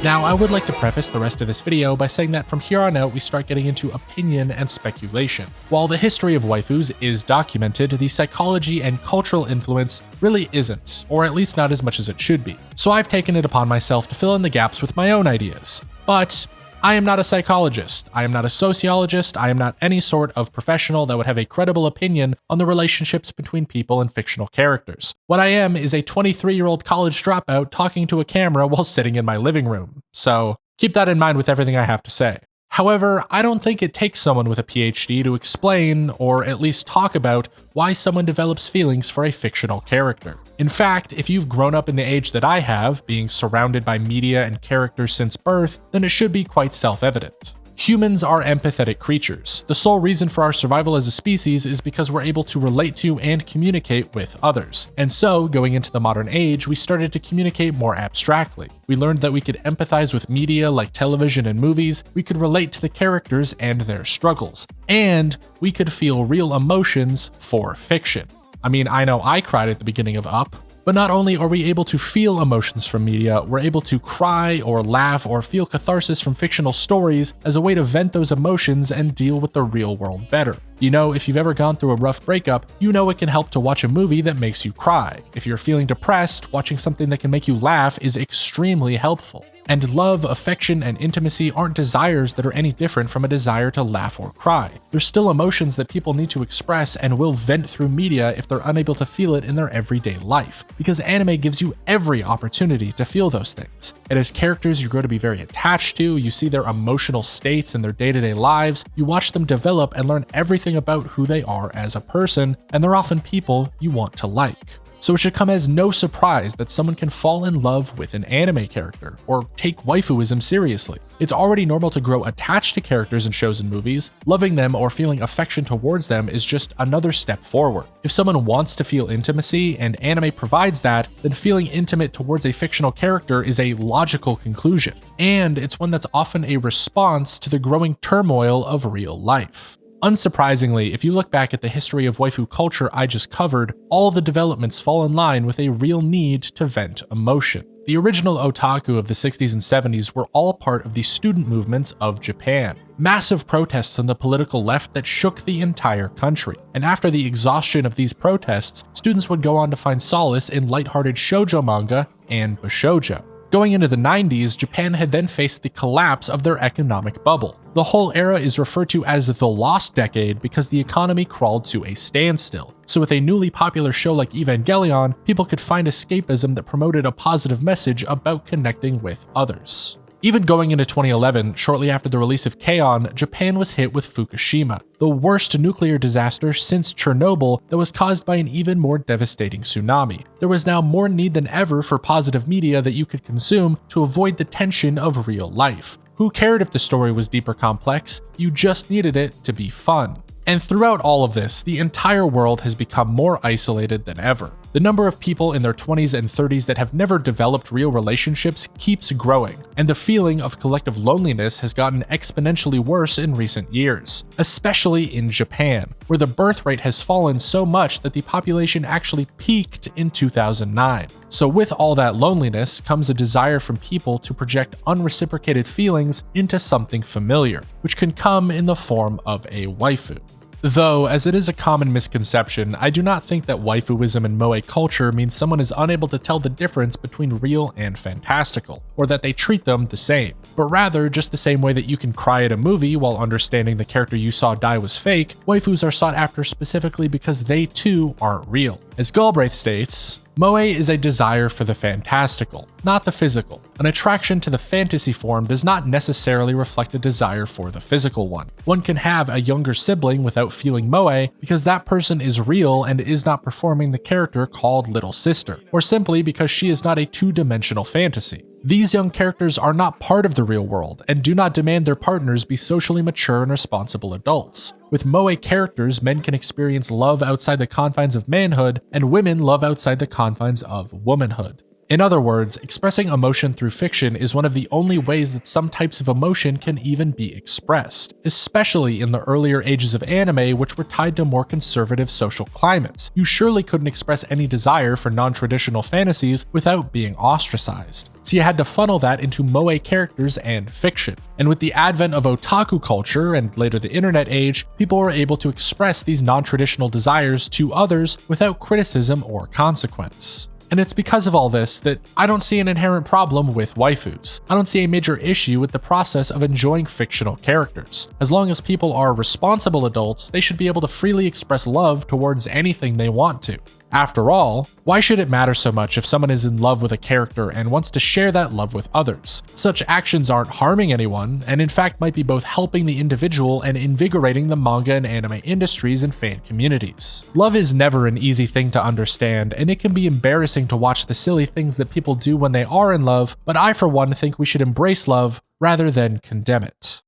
Speaker 1: Now, I would like to preface the rest of this video by saying that from here on out we start getting into opinion and speculation. While the history of waifus is documented, the psychology and cultural influence really isn't, or at least not as much as it should be. So I've taken it upon myself to fill in the gaps with my own ideas. But I am not a psychologist, I am not a sociologist, I am not any sort of professional that would have a credible opinion on the relationships between people and fictional characters. What I am is a 23-year-old college dropout talking to a camera while sitting in my living room. So keep that in mind with everything I have to say. However, I don't think it takes someone with a PhD to explain, or at least talk about, why someone develops feelings for a fictional character. In fact, if you've grown up in the age that I have, being surrounded by media and characters since birth, then it should be quite self-evident. Humans are empathetic creatures. The sole reason for our survival as a species is because we're able to relate to and communicate with others. And so, going into the modern age, we started to communicate more abstractly. We learned that we could empathize with media like television and movies, we could relate to the characters and their struggles, and we could feel real emotions for fiction. I mean, I know I cried at the beginning of Up, but not only are we able to feel emotions from media, we're able to cry or laugh or feel catharsis from fictional stories as a way to vent those emotions and deal with the real world better. You know, if you've ever gone through a rough breakup, you know it can help to watch a movie that makes you cry. If you're feeling depressed, watching something that can make you laugh is extremely helpful. And love, affection, and intimacy aren't desires that are any different from a desire to laugh or cry. They're still emotions that people need to express and will vent through media if they're unable to feel it in their everyday life, because anime gives you every opportunity to feel those things. And as characters you grow to be very attached to, you see their emotional states in their day-to-day lives, you watch them develop and learn everything about who they are as a person, and they're often people you want to like. So it should come as no surprise that someone can fall in love with an anime character, or take waifuism seriously. It's already normal to grow attached to characters in shows and movies. Loving them or feeling affection towards them is just another step forward. If someone wants to feel intimacy, and anime provides that, then feeling intimate towards a fictional character is a logical conclusion. And it's one that's often a response to the growing turmoil of real life. Unsurprisingly, if you look back at the history of waifu culture I just covered, all the developments fall in line with a real need to vent emotion. The original otaku of the 60s and 70s were all part of the student movements of Japan. Massive protests on the political left that shook the entire country. And after the exhaustion of these protests, students would go on to find solace in lighthearted shoujo manga and bishojo. Going into the 90s, Japan had then faced the collapse of their economic bubble. The whole era is referred to as the Lost Decade because the economy crawled to a standstill. So with a newly popular show like Evangelion, people could find escapism that promoted a positive message about connecting with others. Even going into 2011, shortly after the release of K-On!, Japan was hit with Fukushima, the worst nuclear disaster since Chernobyl that was caused by an even more devastating tsunami. There was now more need than ever for positive media that you could consume to avoid the tension of real life. Who cared if the story was deep or complex? You just needed it to be fun. And throughout all of this, the entire world has become more isolated than ever. The number of people in their 20s and 30s that have never developed real relationships keeps growing, and the feeling of collective loneliness has gotten exponentially worse in recent years, especially in Japan, where the birth rate has fallen so much that the population actually peaked in 2009. So with all that loneliness comes a desire from people to project unreciprocated feelings into something familiar, which can come in the form of a waifu. Though, as it is a common misconception, I do not think that waifuism in moe culture means someone is unable to tell the difference between real and fantastical, or that they treat them the same, but rather just the same way that you can cry at a movie while understanding the character you saw die was fake, waifus are sought after specifically because they too aren't real. As Galbraith states, moe is a desire for the fantastical, not the physical. An attraction to the fantasy form does not necessarily reflect a desire for the physical one. One can have a younger sibling without feeling moe because that person is real and is not performing the character called little sister, or simply because she is not a two-dimensional fantasy. These young characters are not part of the real world and do not demand their partners be socially mature and responsible adults. With moe characters, men can experience love outside the confines of manhood, and women love outside the confines of womanhood. In other words, expressing emotion through fiction is one of the only ways that some types of emotion can even be expressed, especially in the earlier ages of anime, which were tied to more conservative social climates. You surely couldn't express any desire for non-traditional fantasies without being ostracized. So you had to funnel that into moe characters and fiction. And with the advent of otaku culture and later the internet age, people were able to express these non-traditional desires to others without criticism or consequence. And it's because of all this that I don't see an inherent problem with waifus. I don't see a major issue with the process of enjoying fictional characters. As long as people are responsible adults, they should be able to freely express love towards anything they want to. After all, why should it matter so much if someone is in love with a character and wants to share that love with others? Such actions aren't harming anyone, and in fact might be both helping the individual and invigorating the manga and anime industries and fan communities. Love is never an easy thing to understand, and it can be embarrassing to watch the silly things that people do when they are in love, but I for one think we should embrace love rather than condemn it.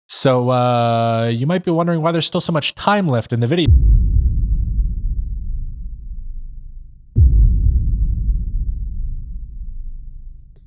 Speaker 1: So, you might be wondering why there's still so much time left in the video.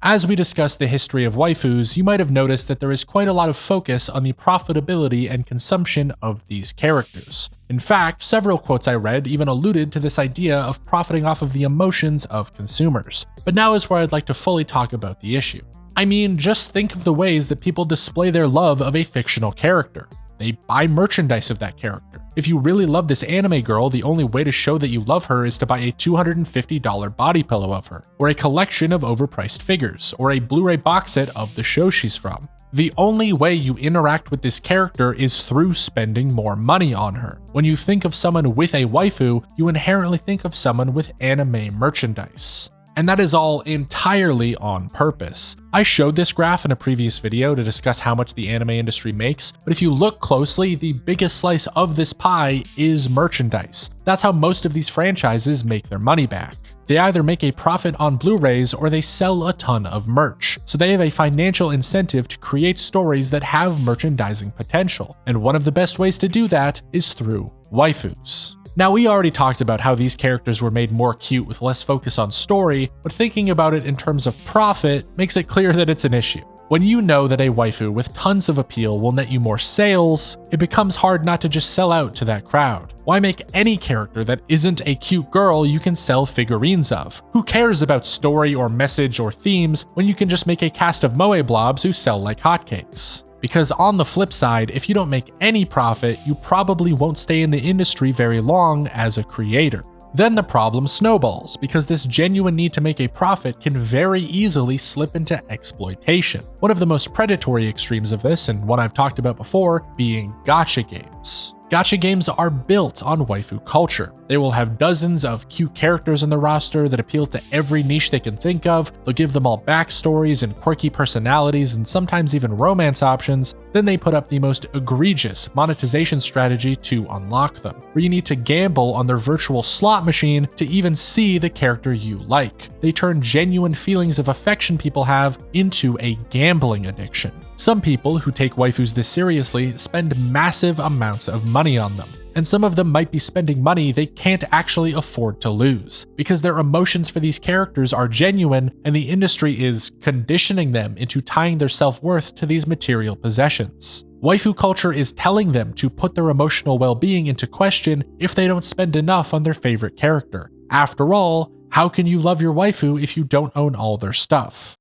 Speaker 1: As we discuss the history of waifus, you might have noticed that there is quite a lot of focus on the profitability and consumption of these characters. In fact, several quotes I read even alluded to this idea of profiting off of the emotions of consumers. But now is where I'd like to fully talk about the issue. I mean, just think of the ways that people display their love of a fictional character. They buy merchandise of that character. If you really love this anime girl, the only way to show that you love her is to buy a $250 body pillow of her, or a collection of overpriced figures, or a Blu-ray box set of the show she's from. The only way you interact with this character is through spending more money on her. When you think of someone with a waifu, you inherently think of someone with anime merchandise. And that is all entirely on purpose. I showed this graph in a previous video to discuss how much the anime industry makes, but if you look closely, the biggest slice of this pie is merchandise. That's how most of these franchises make their money back. They either make a profit on Blu-rays or they sell a ton of merch, so they have a financial incentive to create stories that have merchandising potential, and one of the best ways to do that is through waifus. Now, we already talked about how these characters were made more cute with less focus on story, but thinking about it in terms of profit makes it clear that it's an issue. When you know that a waifu with tons of appeal will net you more sales, it becomes hard not to just sell out to that crowd. Why make any character that isn't a cute girl you can sell figurines of? Who cares about story or message or themes when you can just make a cast of moe blobs who sell like hotcakes? Because on the flip side, if you don't make any profit, you probably won't stay in the industry very long as a creator. Then the problem snowballs, because this genuine need to make a profit can very easily slip into exploitation. One of the most predatory extremes of this, and one I've talked about before, being gacha games. Gacha games are built on waifu culture. They will have dozens of cute characters on the roster that appeal to every niche they can think of. They'll give them all backstories and quirky personalities and sometimes even romance options. Then they put up the most egregious monetization strategy to unlock them, where you need to gamble on their virtual slot machine to even see the character you like. They turn genuine feelings of affection people have into a gambling addiction. Some people who take waifus this seriously spend massive amounts of money on them. And some of them might be spending money they can't actually afford to lose, because their emotions for these characters are genuine and the industry is conditioning them into tying their self-worth to these material possessions. Waifu culture is telling them to put their emotional well-being into question if they don't spend enough on their favorite character. After all, how can you love your waifu if you don't own all their stuff?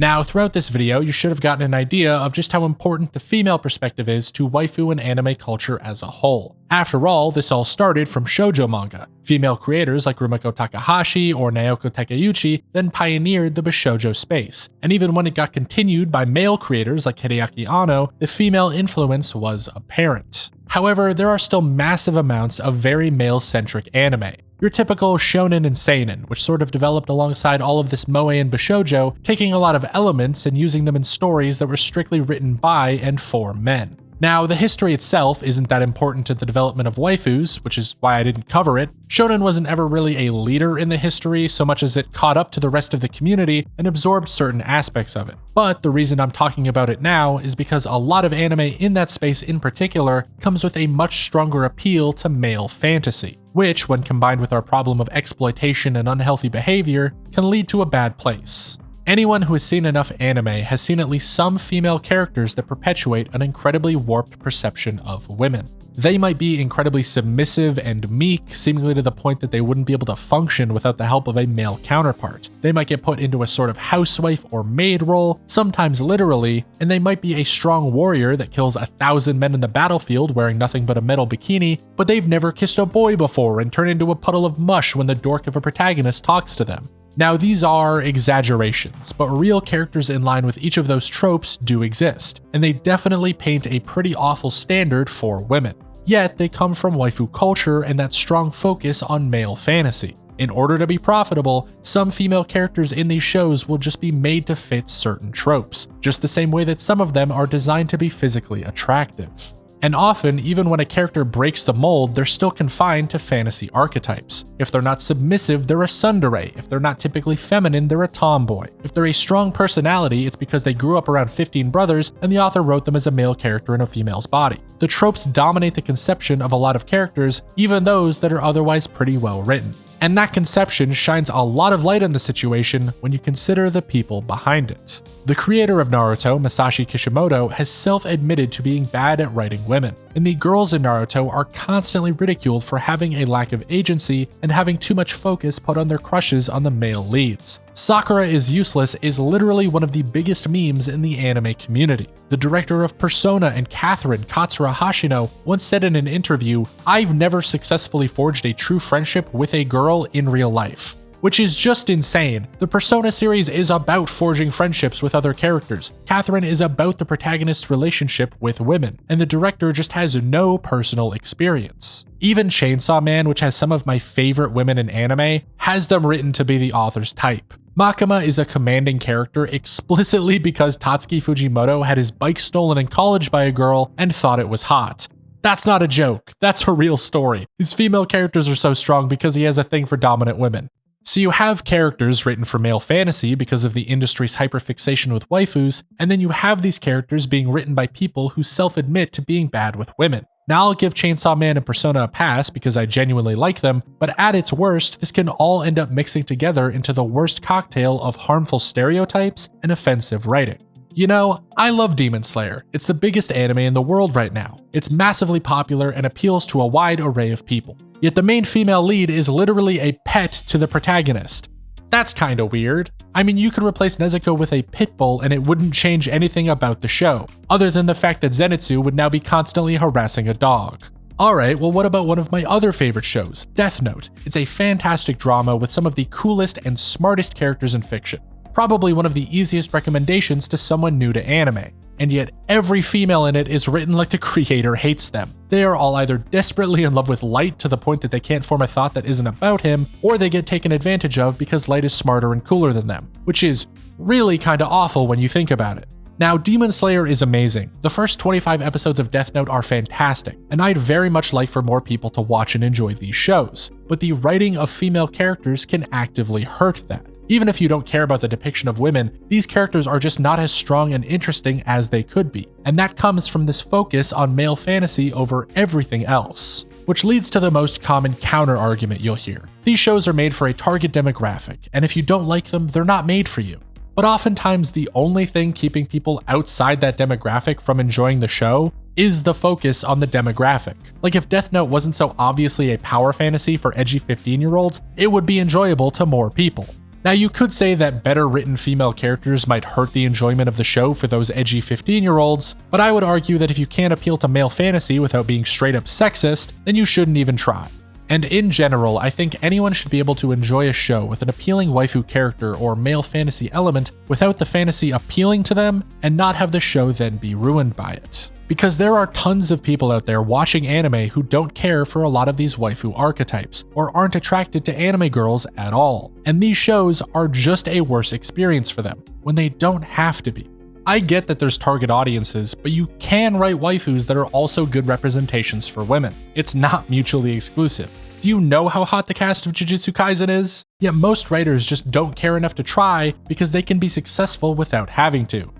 Speaker 1: Now, throughout this video, you should have gotten an idea of just how important the female perspective is to waifu and anime culture as a whole. After all, this all started from shoujo manga. Female creators like Rumiko Takahashi or Naoko Takeuchi then pioneered the Bishojo space, and even when it got continued by male creators like Hideaki Anno, the female influence was apparent. However, there are still massive amounts of very male-centric anime. Your typical shonen and seinen, which sort of developed alongside all of this moe and bishojo, taking a lot of elements and using them in stories that were strictly written by and for men. Now, the history itself isn't that important to the development of waifus, which is why I didn't cover it. Shonen wasn't ever really a leader in the history so much as it caught up to the rest of the community and absorbed certain aspects of it. But the reason I'm talking about it now is because a lot of anime in that space in particular comes with a much stronger appeal to male fantasy, which, when combined with our problem of exploitation and unhealthy behavior, can lead to a bad place. Anyone who has seen enough anime has seen at least some female characters that perpetuate an incredibly warped perception of women. They might be incredibly submissive and meek, seemingly to the point that they wouldn't be able to function without the help of a male counterpart. They might get put into a sort of housewife or maid role, sometimes literally, and they might be a strong warrior that kills 1,000 men in the battlefield wearing nothing but a metal bikini, but they've never kissed a boy before and turn into a puddle of mush when the dork of a protagonist talks to them. Now, these are exaggerations, but real characters in line with each of those tropes do exist, and they definitely paint a pretty awful standard for women. Yet, they come from waifu culture and that strong focus on male fantasy. In order to be profitable, some female characters in these shows will just be made to fit certain tropes, just the same way that some of them are designed to be physically attractive. And often, even when a character breaks the mold, they're still confined to fantasy archetypes. If they're not submissive, they're a tsundere. If they're not typically feminine, they're a tomboy. If they're a strong personality, it's because they grew up around 15 brothers and the author wrote them as a male character in a female's body. The tropes dominate the conception of a lot of characters, even those that are otherwise pretty well written. And that conception shines a lot of light on the situation when you consider the people behind it. The creator of Naruto, Masashi Kishimoto, has self-admitted to being bad at writing women, and the girls in Naruto are constantly ridiculed for having a lack of agency and having too much focus put on their crushes on the male leads. Sakura is useless is literally one of the biggest memes in the anime community. The director of Persona and Catherine, Katsura Hashino, once said in an interview, "I've never successfully forged a true friendship with a girl in real life." Which is just insane. The Persona series is about forging friendships with other characters. Catherine is about the protagonist's relationship with women, and the director just has no personal experience. Even Chainsaw Man, which has some of my favorite women in anime, has them written to be the author's type. Makima is a commanding character explicitly because Tatsuki Fujimoto had his bike stolen in college by a girl and thought it was hot. That's not a joke, that's a real story. His female characters are so strong because he has a thing for dominant women. So you have characters written for male fantasy because of the industry's hyperfixation with waifus, and then you have these characters being written by people who self-admit to being bad with women. Now I'll give Chainsaw Man and Persona a pass because I genuinely like them, but at its worst, this can all end up mixing together into the worst cocktail of harmful stereotypes and offensive writing. You know, I love Demon Slayer. It's the biggest anime in the world right now. It's massively popular and appeals to a wide array of people. Yet the main female lead is literally a pet to the protagonist. That's kinda weird. I mean, you could replace Nezuko with a pit bull and it wouldn't change anything about the show, other than the fact that Zenitsu would now be constantly harassing a dog. Alright, well what about one of my other favorite shows, Death Note? It's a fantastic drama with some of the coolest and smartest characters in fiction. Probably one of the easiest recommendations to someone new to anime. and yet every female in it is written like the creator hates them. They are all either desperately in love with Light to the point that they can't form a thought that isn't about him, or they get taken advantage of because Light is smarter and cooler than them, which is really kinda awful when you think about it. Now, Demon Slayer is amazing. The first 25 episodes of Death Note are fantastic, and I'd very much like for more people to watch and enjoy these shows, but the writing of female characters can actively hurt that. Even if you don't care about the depiction of women, these characters are just not as strong and interesting as they could be, and that comes from this focus on male fantasy over everything else. Which leads to the most common counter-argument you'll hear. These shows are made for a target demographic, and if you don't like them, they're not made for you. But oftentimes the only thing keeping people outside that demographic from enjoying the show is the focus on the demographic. Like if Death Note wasn't so obviously a power fantasy for edgy 15-year-olds, it would be enjoyable to more people. Now you could say that better written female characters might hurt the enjoyment of the show for those edgy 15-year-olds, but I would argue that if you can't appeal to male fantasy without being straight up sexist, then you shouldn't even try. And in general, I think anyone should be able to enjoy a show with an appealing waifu character or male fantasy element without the fantasy appealing to them and not have the show then be ruined by it. Because there are tons of people out there watching anime who don't care for a lot of these waifu archetypes or aren't attracted to anime girls at all. And these shows are just a worse experience for them when they don't have to be. I get that there's target audiences, but you can write waifus that are also good representations for women. It's not mutually exclusive. Do you know how hot the cast of Jujutsu Kaisen is? Yet most writers just don't care enough to try because they can be successful without having to.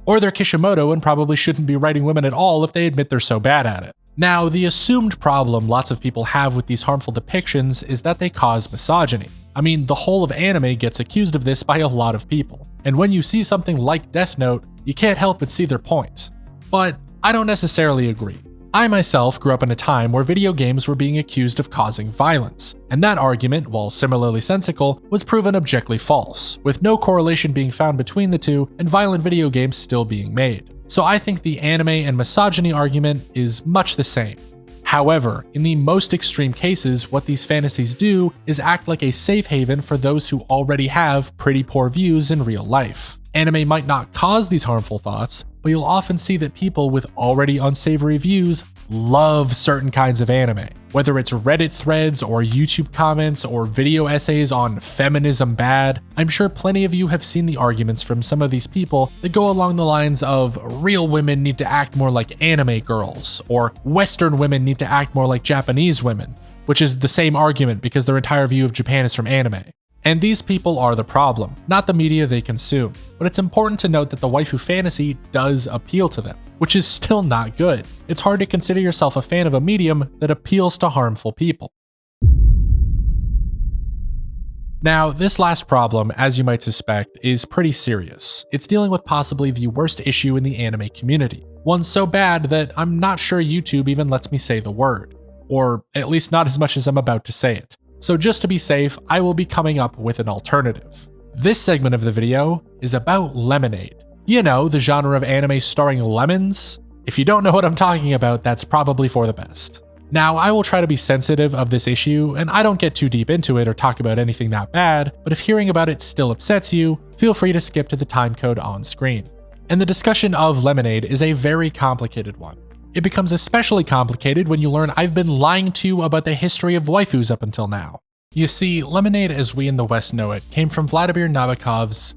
Speaker 1: Or they're Kishimoto and probably shouldn't be writing women at all if they admit they're so bad at it. Now, the assumed problem lots of people have with these harmful depictions is that they cause misogyny. I mean, the whole of anime gets accused of this by a lot of people. And when you see something like Death Note, you can't help but see their point. But I don't necessarily agree. I myself grew up in a time where video games were being accused of causing violence, and that argument, while similarly sensical, was proven objectively false, with no correlation being found between the two and violent video games still being made. So I think the anime and misogyny argument is much the same. However, in the most extreme cases, what these fantasies do is act like a safe haven for those who already have pretty poor views in real life. Anime might not cause these harmful thoughts, but you'll often see that people with already unsavory views love certain kinds of anime. Whether it's Reddit threads or YouTube comments or video essays on feminism bad, I'm sure plenty of you have seen the arguments from some of these people that go along the lines of real women need to act more like anime girls, or Western women need to act more like Japanese women, which is the same argument because their entire view of Japan is from anime. And these people are the problem, not the media they consume. But it's important to note that the waifu fantasy does appeal to them, which is still not good. It's hard to consider yourself a fan of a medium that appeals to harmful people. Now, this last problem, as you might suspect, is pretty serious. It's dealing with possibly the worst issue in the anime community. One so bad that I'm not sure YouTube even lets me say the word. Or at least not as much as I'm about to say it. So just to be safe, I will be coming up with an alternative. This segment of the video is about lemonade. You know, the genre of anime starring lemons? If you don't know what I'm talking about, that's probably for the best. Now, I will try to be sensitive of this issue, and I don't get too deep into it or talk about anything that bad, but if hearing about it still upsets you, feel free to skip to the timecode on screen. And the discussion of lemonade is a very complicated one. It becomes especially complicated when you learn I've been lying to you about the history of waifus up until now. You see, lemonade as we in the West know it came from Vladimir Nabokov's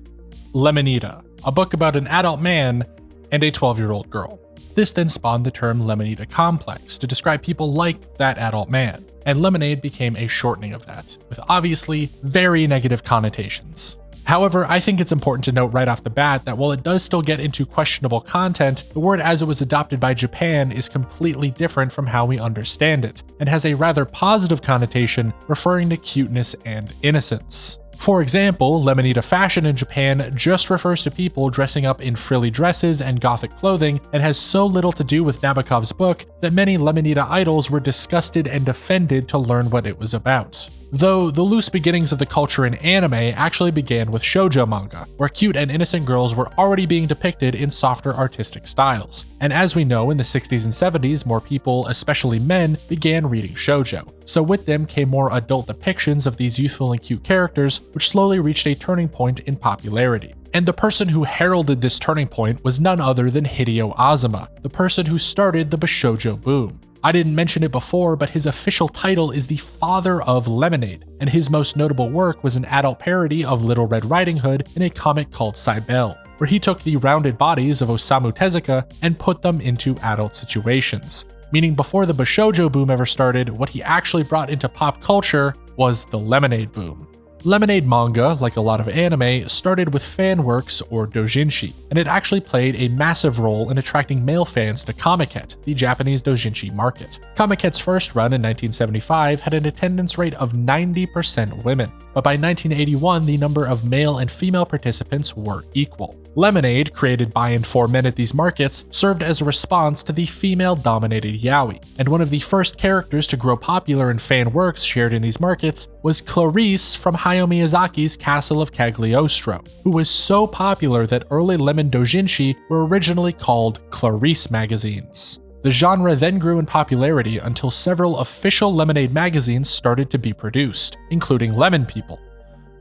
Speaker 1: Lemonida, a book about an adult man and a 12-year-old girl. This then spawned the term Lemonida complex to describe people like that adult man, and lemonade became a shortening of that, with obviously very negative connotations. However, I think it's important to note right off the bat that while it does still get into questionable content, the word as it was adopted by Japan is completely different from how we understand it, and has a rather positive connotation referring to cuteness and innocence. For example, Lemonida fashion in Japan just refers to people dressing up in frilly dresses and gothic clothing, and has so little to do with Nabokov's book that many Lemonida idols were disgusted and offended to learn what it was about. Though the loose beginnings of the culture in anime actually began with shoujo manga, where cute and innocent girls were already being depicted in softer artistic styles. And as we know, in the 60s and 70s, more people, especially men, began reading shoujo. So with them came more adult depictions of these youthful and cute characters, which slowly reached a turning point in popularity. And the person who heralded this turning point was none other than Hideo Azuma, the person who started the Bishojo Boom. I didn't mention it before, but his official title is the father of Lemonade, and his most notable work was an adult parody of Little Red Riding Hood in a comic called Cybele, where he took the rounded bodies of Osamu Tezuka and put them into adult situations. Meaning before the Bishojo Boom ever started, what he actually brought into pop culture was the Lemonade Boom. Lemonade manga, like a lot of anime, started with fan works or doujinshi, and it actually played a massive role in attracting male fans to Comiket, the Japanese doujinshi market. Comiket's first run in 1975 had an attendance rate of 90% women, but by 1981 the number of male and female participants were equal. Lemonade, created by and for men at these markets, served as a response to the female-dominated yaoi, and one of the first characters to grow popular in fan works shared in these markets was Clarice from Hayao Miyazaki's Castle of Cagliostro, who was so popular that early lemon doujinshi were originally called Clarice magazines. The genre then grew in popularity until several official Lemonade magazines started to be produced, including Lemon People,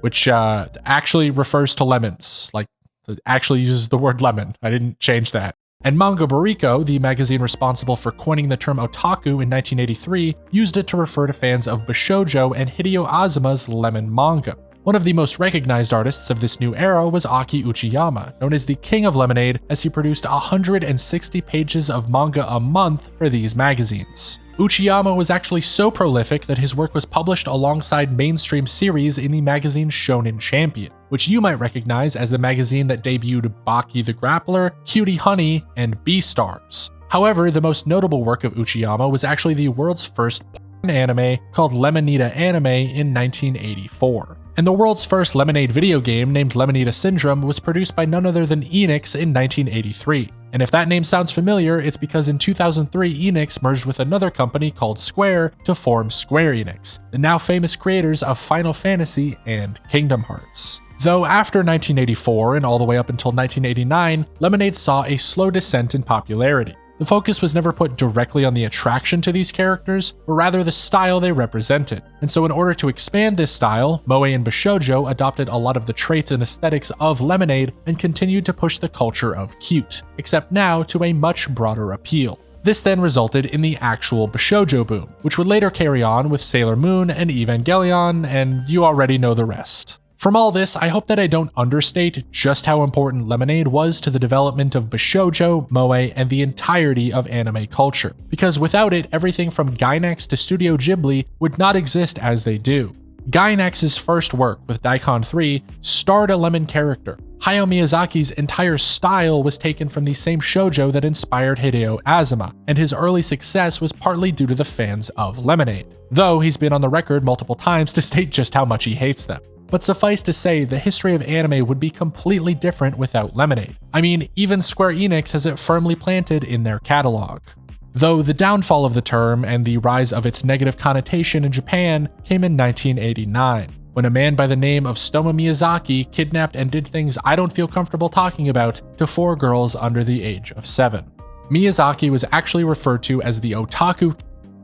Speaker 1: which actually refers to lemons, like it actually uses the word lemon. I didn't change that. And Manga Bariko, the magazine responsible for coining the term otaku in 1983, used it to refer to fans of Bishojo and Hideo Azuma's lemon manga. One of the most recognized artists of this new era was Aki Uchiyama, known as the King of Lemonade, as he produced 160 pages of manga a month for these magazines. Uchiyama was actually so prolific that his work was published alongside mainstream series in the magazine Shonen Champion, which you might recognize as the magazine that debuted Baki the Grappler, Cutie Honey, and Beastars. However, the most notable work of Uchiyama was actually the world's first anime called Lemonita Anime in 1984. And the world's first Lemonade video game, named Lemonita Syndrome, was produced by none other than Enix in 1983. And if that name sounds familiar, it's because in 2003 Enix merged with another company called Square to form Square Enix, the now famous creators of Final Fantasy and Kingdom Hearts. Though after 1984 and all the way up until 1989, Lemonade saw a slow descent in popularity. The focus was never put directly on the attraction to these characters, but rather the style they represented. And so in order to expand this style, Moe and Bishojo adopted a lot of the traits and aesthetics of Lemonade and continued to push the culture of cute, except now to a much broader appeal. This then resulted in the actual Bishojo Boom, which would later carry on with Sailor Moon and Evangelion, and you already know the rest. From all this, I hope that I don't understate just how important Lemonade was to the development of Bishojo, Moe, and the entirety of anime culture, because without it, everything from Gainax to Studio Ghibli would not exist as they do. Gainax's first work, with Daikon 3, starred a lemon character. Hayao Miyazaki's entire style was taken from the same shoujo that inspired Hideo Azuma, and his early success was partly due to the fans of Lemonade, though he's been on the record multiple times to state just how much he hates them. But suffice to say, the history of anime would be completely different without Lemonade. I mean, even Square Enix has it firmly planted in their catalog. Though the downfall of the term and the rise of its negative connotation in Japan came in 1989, when a man by the name of Stomo Miyazaki kidnapped and did things I don't feel comfortable talking about to 4 girls under the age of 7. Miyazaki was actually referred to as the otaku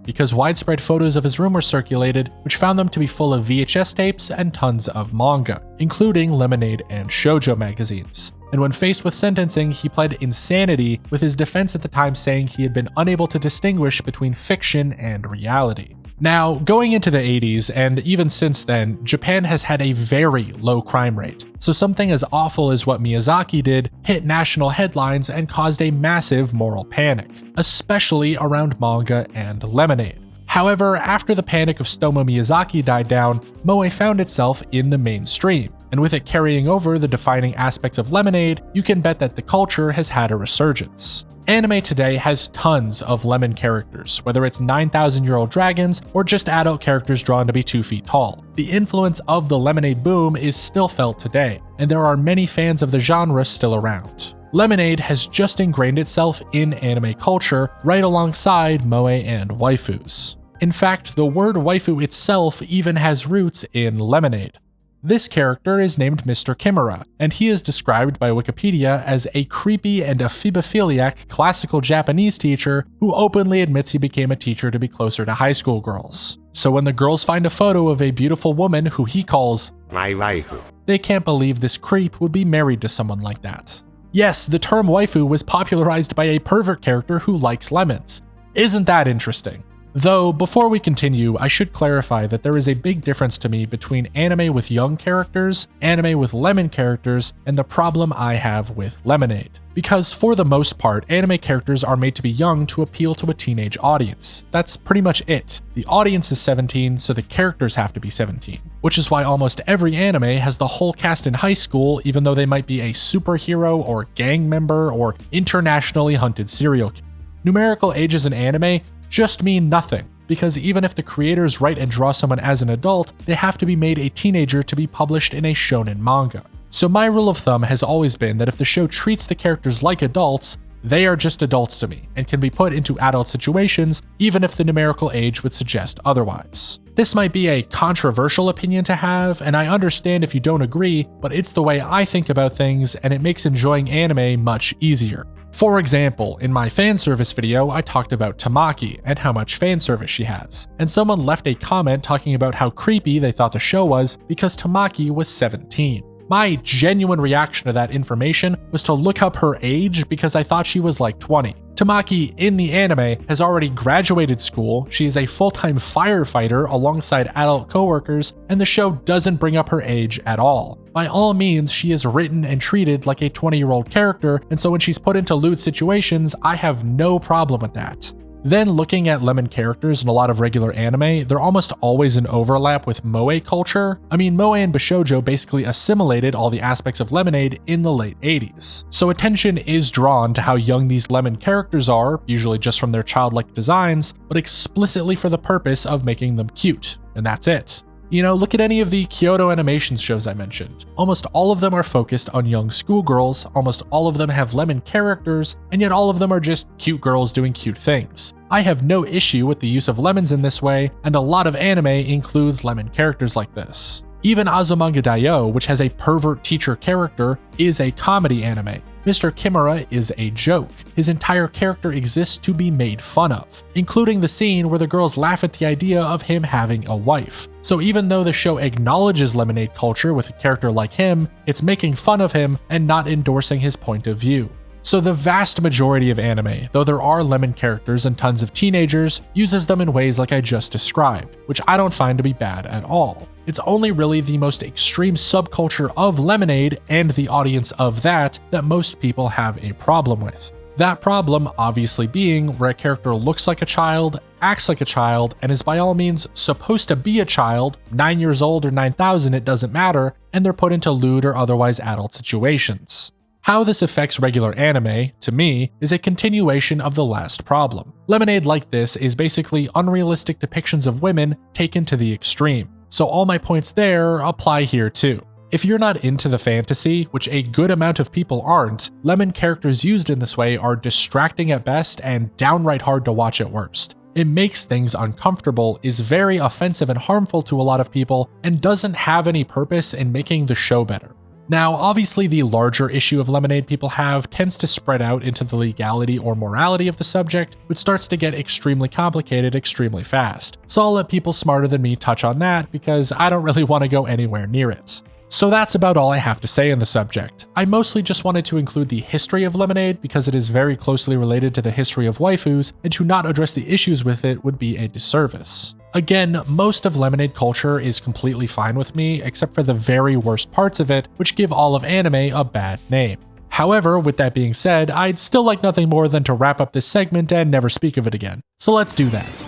Speaker 1: because widespread photos of his room were circulated, which found them to be full of VHS tapes and tons of manga, including Lemonade and shoujo magazines. And when faced with sentencing, he pled insanity, with his defense at the time saying he had been unable to distinguish between fiction and reality. Now, going into the 80s, and even since then, Japan has had a very low crime rate, so something as awful as what Miyazaki did hit national headlines and caused a massive moral panic, especially around manga and Lemonade. However, after the panic of Stomo Miyazaki died down, Moe found itself in the mainstream, and with it carrying over the defining aspects of Lemonade, you can bet that the culture has had a resurgence. Anime today has tons of lemon characters, whether it's 9,000-year-old dragons or just adult characters drawn to be 2 feet tall. The influence of the Lemonade boom is still felt today, and there are many fans of the genre still around. Lemonade has just ingrained itself in anime culture right alongside Moe and Waifus. In fact, the word waifu itself even has roots in Lemonade. This character is named Mr. Kimura, and he is described by Wikipedia as a creepy and ephemophiliac classical Japanese teacher who openly admits he became a teacher to be closer to high school girls. So when the girls find a photo of a beautiful woman who he calls
Speaker 2: my waifu,
Speaker 1: They can't believe this creep would be married to someone like that. Yes, the term waifu was popularized by a pervert character who likes lemons. Isn't that interesting? Though, before we continue, I should clarify that there is a big difference to me between anime with young characters, anime with lemon characters, and the problem I have with Lemonade. Because for the most part, anime characters are made to be young to appeal to a teenage audience. That's pretty much it. The audience is 17, so the characters have to be 17. Which is why almost every anime has the whole cast in high school, even though they might be a superhero or gang member or internationally hunted serial killer. Numerical ages in anime just mean nothing, because even if the creators write and draw someone as an adult, they have to be made a teenager to be published in a shonen manga. So my rule of thumb has always been that if the show treats the characters like adults, they are just adults to me, and can be put into adult situations, even if the numerical age would suggest otherwise. This might be a controversial opinion to have, and I understand if you don't agree, but it's the way I think about things, and it makes enjoying anime much easier. For example, in my fanservice video, I talked about Tamaki and how much fanservice she has, and someone left a comment talking about how creepy they thought the show was because Tamaki was 17. My genuine reaction to that information was to look up her age because I thought she was like 20. Tamaki, in the anime, has already graduated school, she is a full-time firefighter alongside adult coworkers, and the show doesn't bring up her age at all. By all means, she is written and treated like a 20-year-old character, and so when she's put into lewd situations, I have no problem with that. Then looking at lemon characters in a lot of regular anime, they're almost always an overlap with moe culture. I mean, moe and Bishojo basically assimilated all the aspects of Lemonade in the late 80s. So attention is drawn to how young these lemon characters are, usually just from their childlike designs, but explicitly for the purpose of making them cute, and that's it. You know, look at any of the Kyoto Animation shows I mentioned. Almost all of them are focused on young schoolgirls, almost all of them have lemon characters, and yet all of them are just cute girls doing cute things. I have no issue with the use of lemons in this way, and a lot of anime includes lemon characters like this. Even Azumanga Daioh, which has a pervert teacher character, is a comedy anime. Mr. Kimura is a joke. His entire character exists to be made fun of, including the scene where the girls laugh at the idea of him having a wife. So even though the show acknowledges Lemonade culture with a character like him, it's making fun of him and not endorsing his point of view. So the vast majority of anime, though there are lemon characters and tons of teenagers, uses them in ways like I just described, which I don't find to be bad at all. It's only really the most extreme subculture of Lemonade and the audience of that most people have a problem with. That problem obviously being where a character looks like a child, acts like a child, and is by all means supposed to be a child, 9 years old or 9,000, it doesn't matter, and they're put into lewd or otherwise adult situations. How this affects regular anime, to me, is a continuation of the last problem. Lemonade like this is basically unrealistic depictions of women taken to the extreme. So all my points there apply here too. If you're not into the fantasy, which a good amount of people aren't, lemon characters used in this way are distracting at best and downright hard to watch at worst. It makes things uncomfortable, is very offensive and harmful to a lot of people, and doesn't have any purpose in making the show better. Now, obviously the larger issue of Lemonade people have tends to spread out into the legality or morality of the subject, which starts to get extremely complicated extremely fast. So I'll let people smarter than me touch on that because I don't really want to go anywhere near it. So that's about all I have to say on the subject. I mostly just wanted to include the history of Lemonade because it is very closely related to the history of waifus, and to not address the issues with it would be a disservice. Again, most of Lemonade culture is completely fine with me, except for the very worst parts of it, which give all of anime a bad name. However, with that being said, I'd still like nothing more than to wrap up this segment and never speak of it again. So let's do that.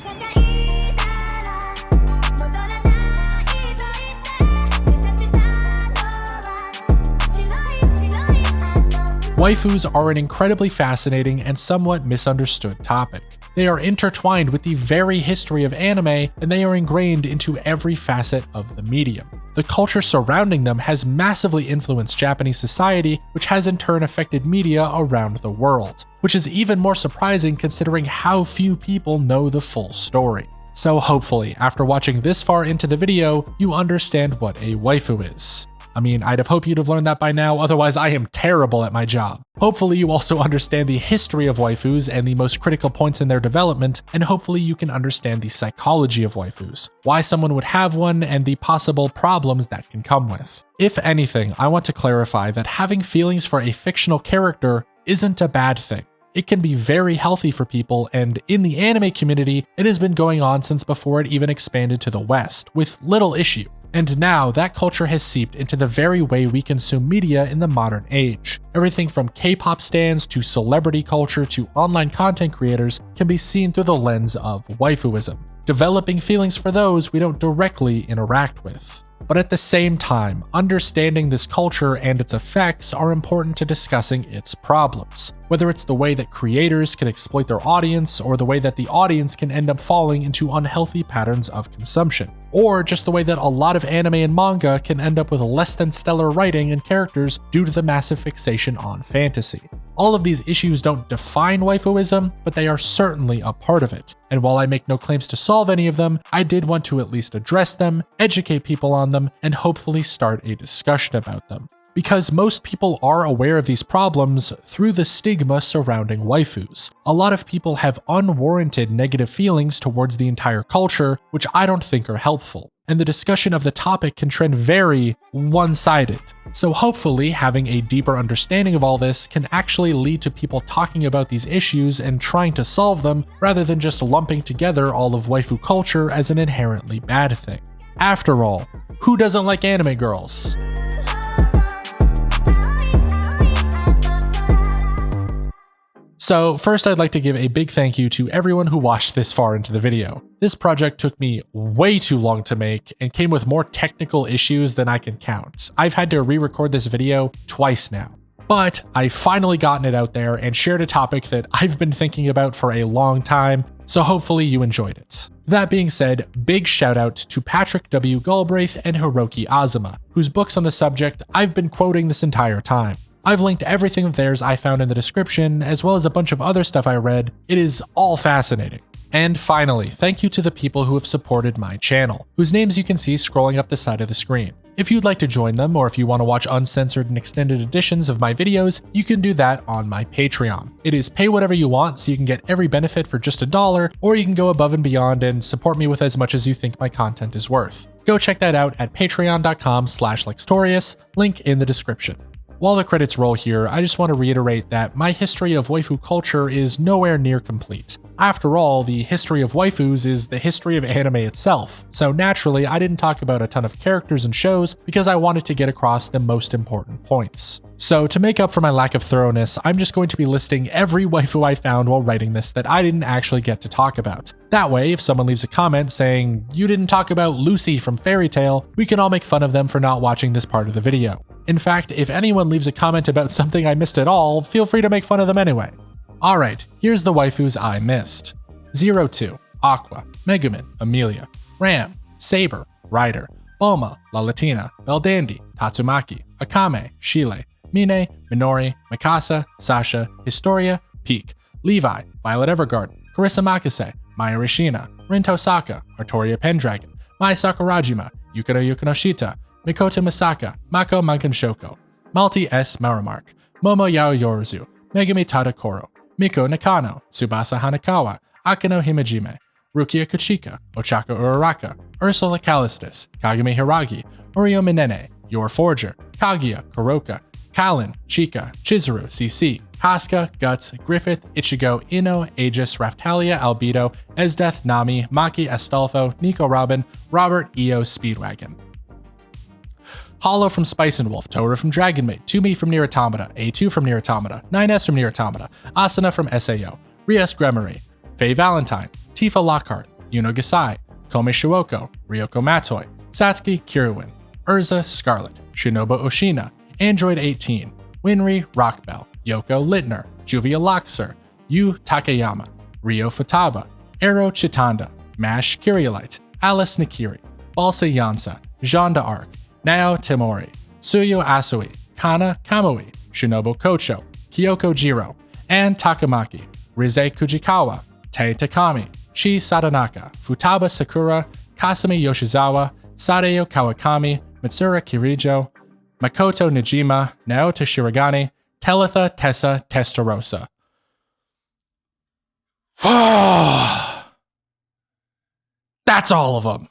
Speaker 1: Waifus are an incredibly fascinating and somewhat misunderstood topic. They are intertwined with the very history of anime, and they are ingrained into every facet of the medium. The culture surrounding them has massively influenced Japanese society, which has in turn affected media around the world, which is even more surprising considering how few people know the full story. So hopefully, after watching this far into the video, you understand what a waifu is. I mean, I'd have hoped you'd have learned that by now, otherwise I am terrible at my job. Hopefully you also understand the history of waifus and the most critical points in their development, and hopefully you can understand the psychology of waifus, why someone would have one, and the possible problems that can come with. If anything, I want to clarify that having feelings for a fictional character isn't a bad thing. It can be very healthy for people, and in the anime community, it has been going on since before it even expanded to the West, with little issue. And now that culture has seeped into the very way we consume media in the modern age. Everything from K-pop stans to celebrity culture to online content creators can be seen through the lens of waifuism, developing feelings for those we don't directly interact with. But at the same time, understanding this culture and its effects are important to discussing its problems, whether it's the way that creators can exploit their audience or the way that the audience can end up falling into unhealthy patterns of consumption, or just the way that a lot of anime and manga can end up with less than stellar writing and characters due to the massive fixation on fantasy. All of these issues don't define waifuism, but they are certainly a part of it. And while I make no claims to solve any of them, I did want to at least address them, educate people on them, and hopefully start a discussion about them. Because most people are aware of these problems through the stigma surrounding waifus. A lot of people have unwarranted negative feelings towards the entire culture, which I don't think are helpful. And the discussion of the topic can trend very one-sided. So hopefully having a deeper understanding of all this can actually lead to people talking about these issues and trying to solve them, rather than just lumping together all of waifu culture as an inherently bad thing. After all, who doesn't like anime girls? So first I'd like to give a big thank you to everyone who watched this far into the video. This project took me way too long to make and came with more technical issues than I can count. I've had to re-record this video twice now. But I've finally gotten it out there and shared a topic that I've been thinking about for a long time, so hopefully you enjoyed it. That being said, big shout out to Patrick W. Galbraith and Hiroki Azuma, whose books on the subject I've been quoting this entire time. I've linked everything of theirs I found in the description, as well as a bunch of other stuff I read. It is all fascinating. And finally, thank you to the people who have supported my channel, whose names you can see scrolling up the side of the screen. If you'd like to join them, or if you want to watch uncensored and extended editions of my videos, you can do that on my Patreon. It is pay whatever you want, so you can get every benefit for just $1, or you can go above and beyond and support me with as much as you think my content is worth. Go check that out at patreon.com/Lextorias, link in the description. While the credits roll here, I just want to reiterate that my history of waifu culture is nowhere near complete. After all, the history of waifus is the history of anime itself, so naturally I didn't talk about a ton of characters and shows because I wanted to get across the most important points. So to make up for my lack of thoroughness, I'm just going to be listing every waifu I found while writing this that I didn't actually get to talk about. That way, if someone leaves a comment saying, "You didn't talk about Lucy from Fairy Tail," we can all make fun of them for not watching this part of the video. In fact, if anyone leaves a comment about something I missed at all, feel free to make fun of them anyway. Alright, here's the waifus I missed. 02, Aqua, Megumin, Amelia, Ram, Saber, Ryder, Bulma, La Latina, Beldandi, Tatsumaki, Akame, Shile, Mine, Minori, Mikasa, Sasha, Historia, Peak, Levi, Violet Evergarden, Carissa Makase, Maya Rishina, Rin Tosaka, Artoria Pendragon, Mai Sakurajima, Yukino Yukinoshita, Mikoto Misaka, Mako Mankanshoko, Malti S. Maramark, Momo Yaoyorozu, Megami Tadakoro, Miko Nakano, Tsubasa Hanakawa, Akano Himejime, Rukia Kuchika, Ochako Uraraka, Ursula Callistus, Kagami Hiragi, Urio Minene, Yor Forger, Kaguya, Kuroka, Kalin, Chika, Chizuru, CC, Casca, Guts, Griffith, Ichigo, Ino, Aegis, Raftalia, Albedo, Esdeath, Nami, Maki, Astolfo, Nico Robin, Robert, Eo, Speedwagon. Hollow from Spice and Wolf, Toru from Dragon Maid, Toomey from Nier Automata, A2 from Nier Automata, 9S from Nier Automata, Asuna from SAO, Rias Gremory, Faye Valentine, Tifa Lockhart, Yuno Gisai, Kome Shuoko, Ryoko Matoi, Satsuki Kiruin, Urza Scarlet, Shinobu Oshina, Android 18, Winry Rockbell, Yoko Littner, Juvia Loxer, Yu Takayama, Ryo Futaba, Ero Chitanda, Mash Kiriolite, Alice Nikiri, Balsa Yansa, Jean d'Arc, Nao Temori, Tsuyo Asui, Kana Kamui, Shinobu Kocho, Kyoko Jiro, and Takamaki, Rize Kujikawa, Tei Takami, Chi Sadanaka, Futaba Sakura, Kasumi Yoshizawa, Sadeo Kawakami, Mitsura Kirijo, Makoto Nijima, Naoto Shiragane, Telitha Tessa Testarossa. That's all of them.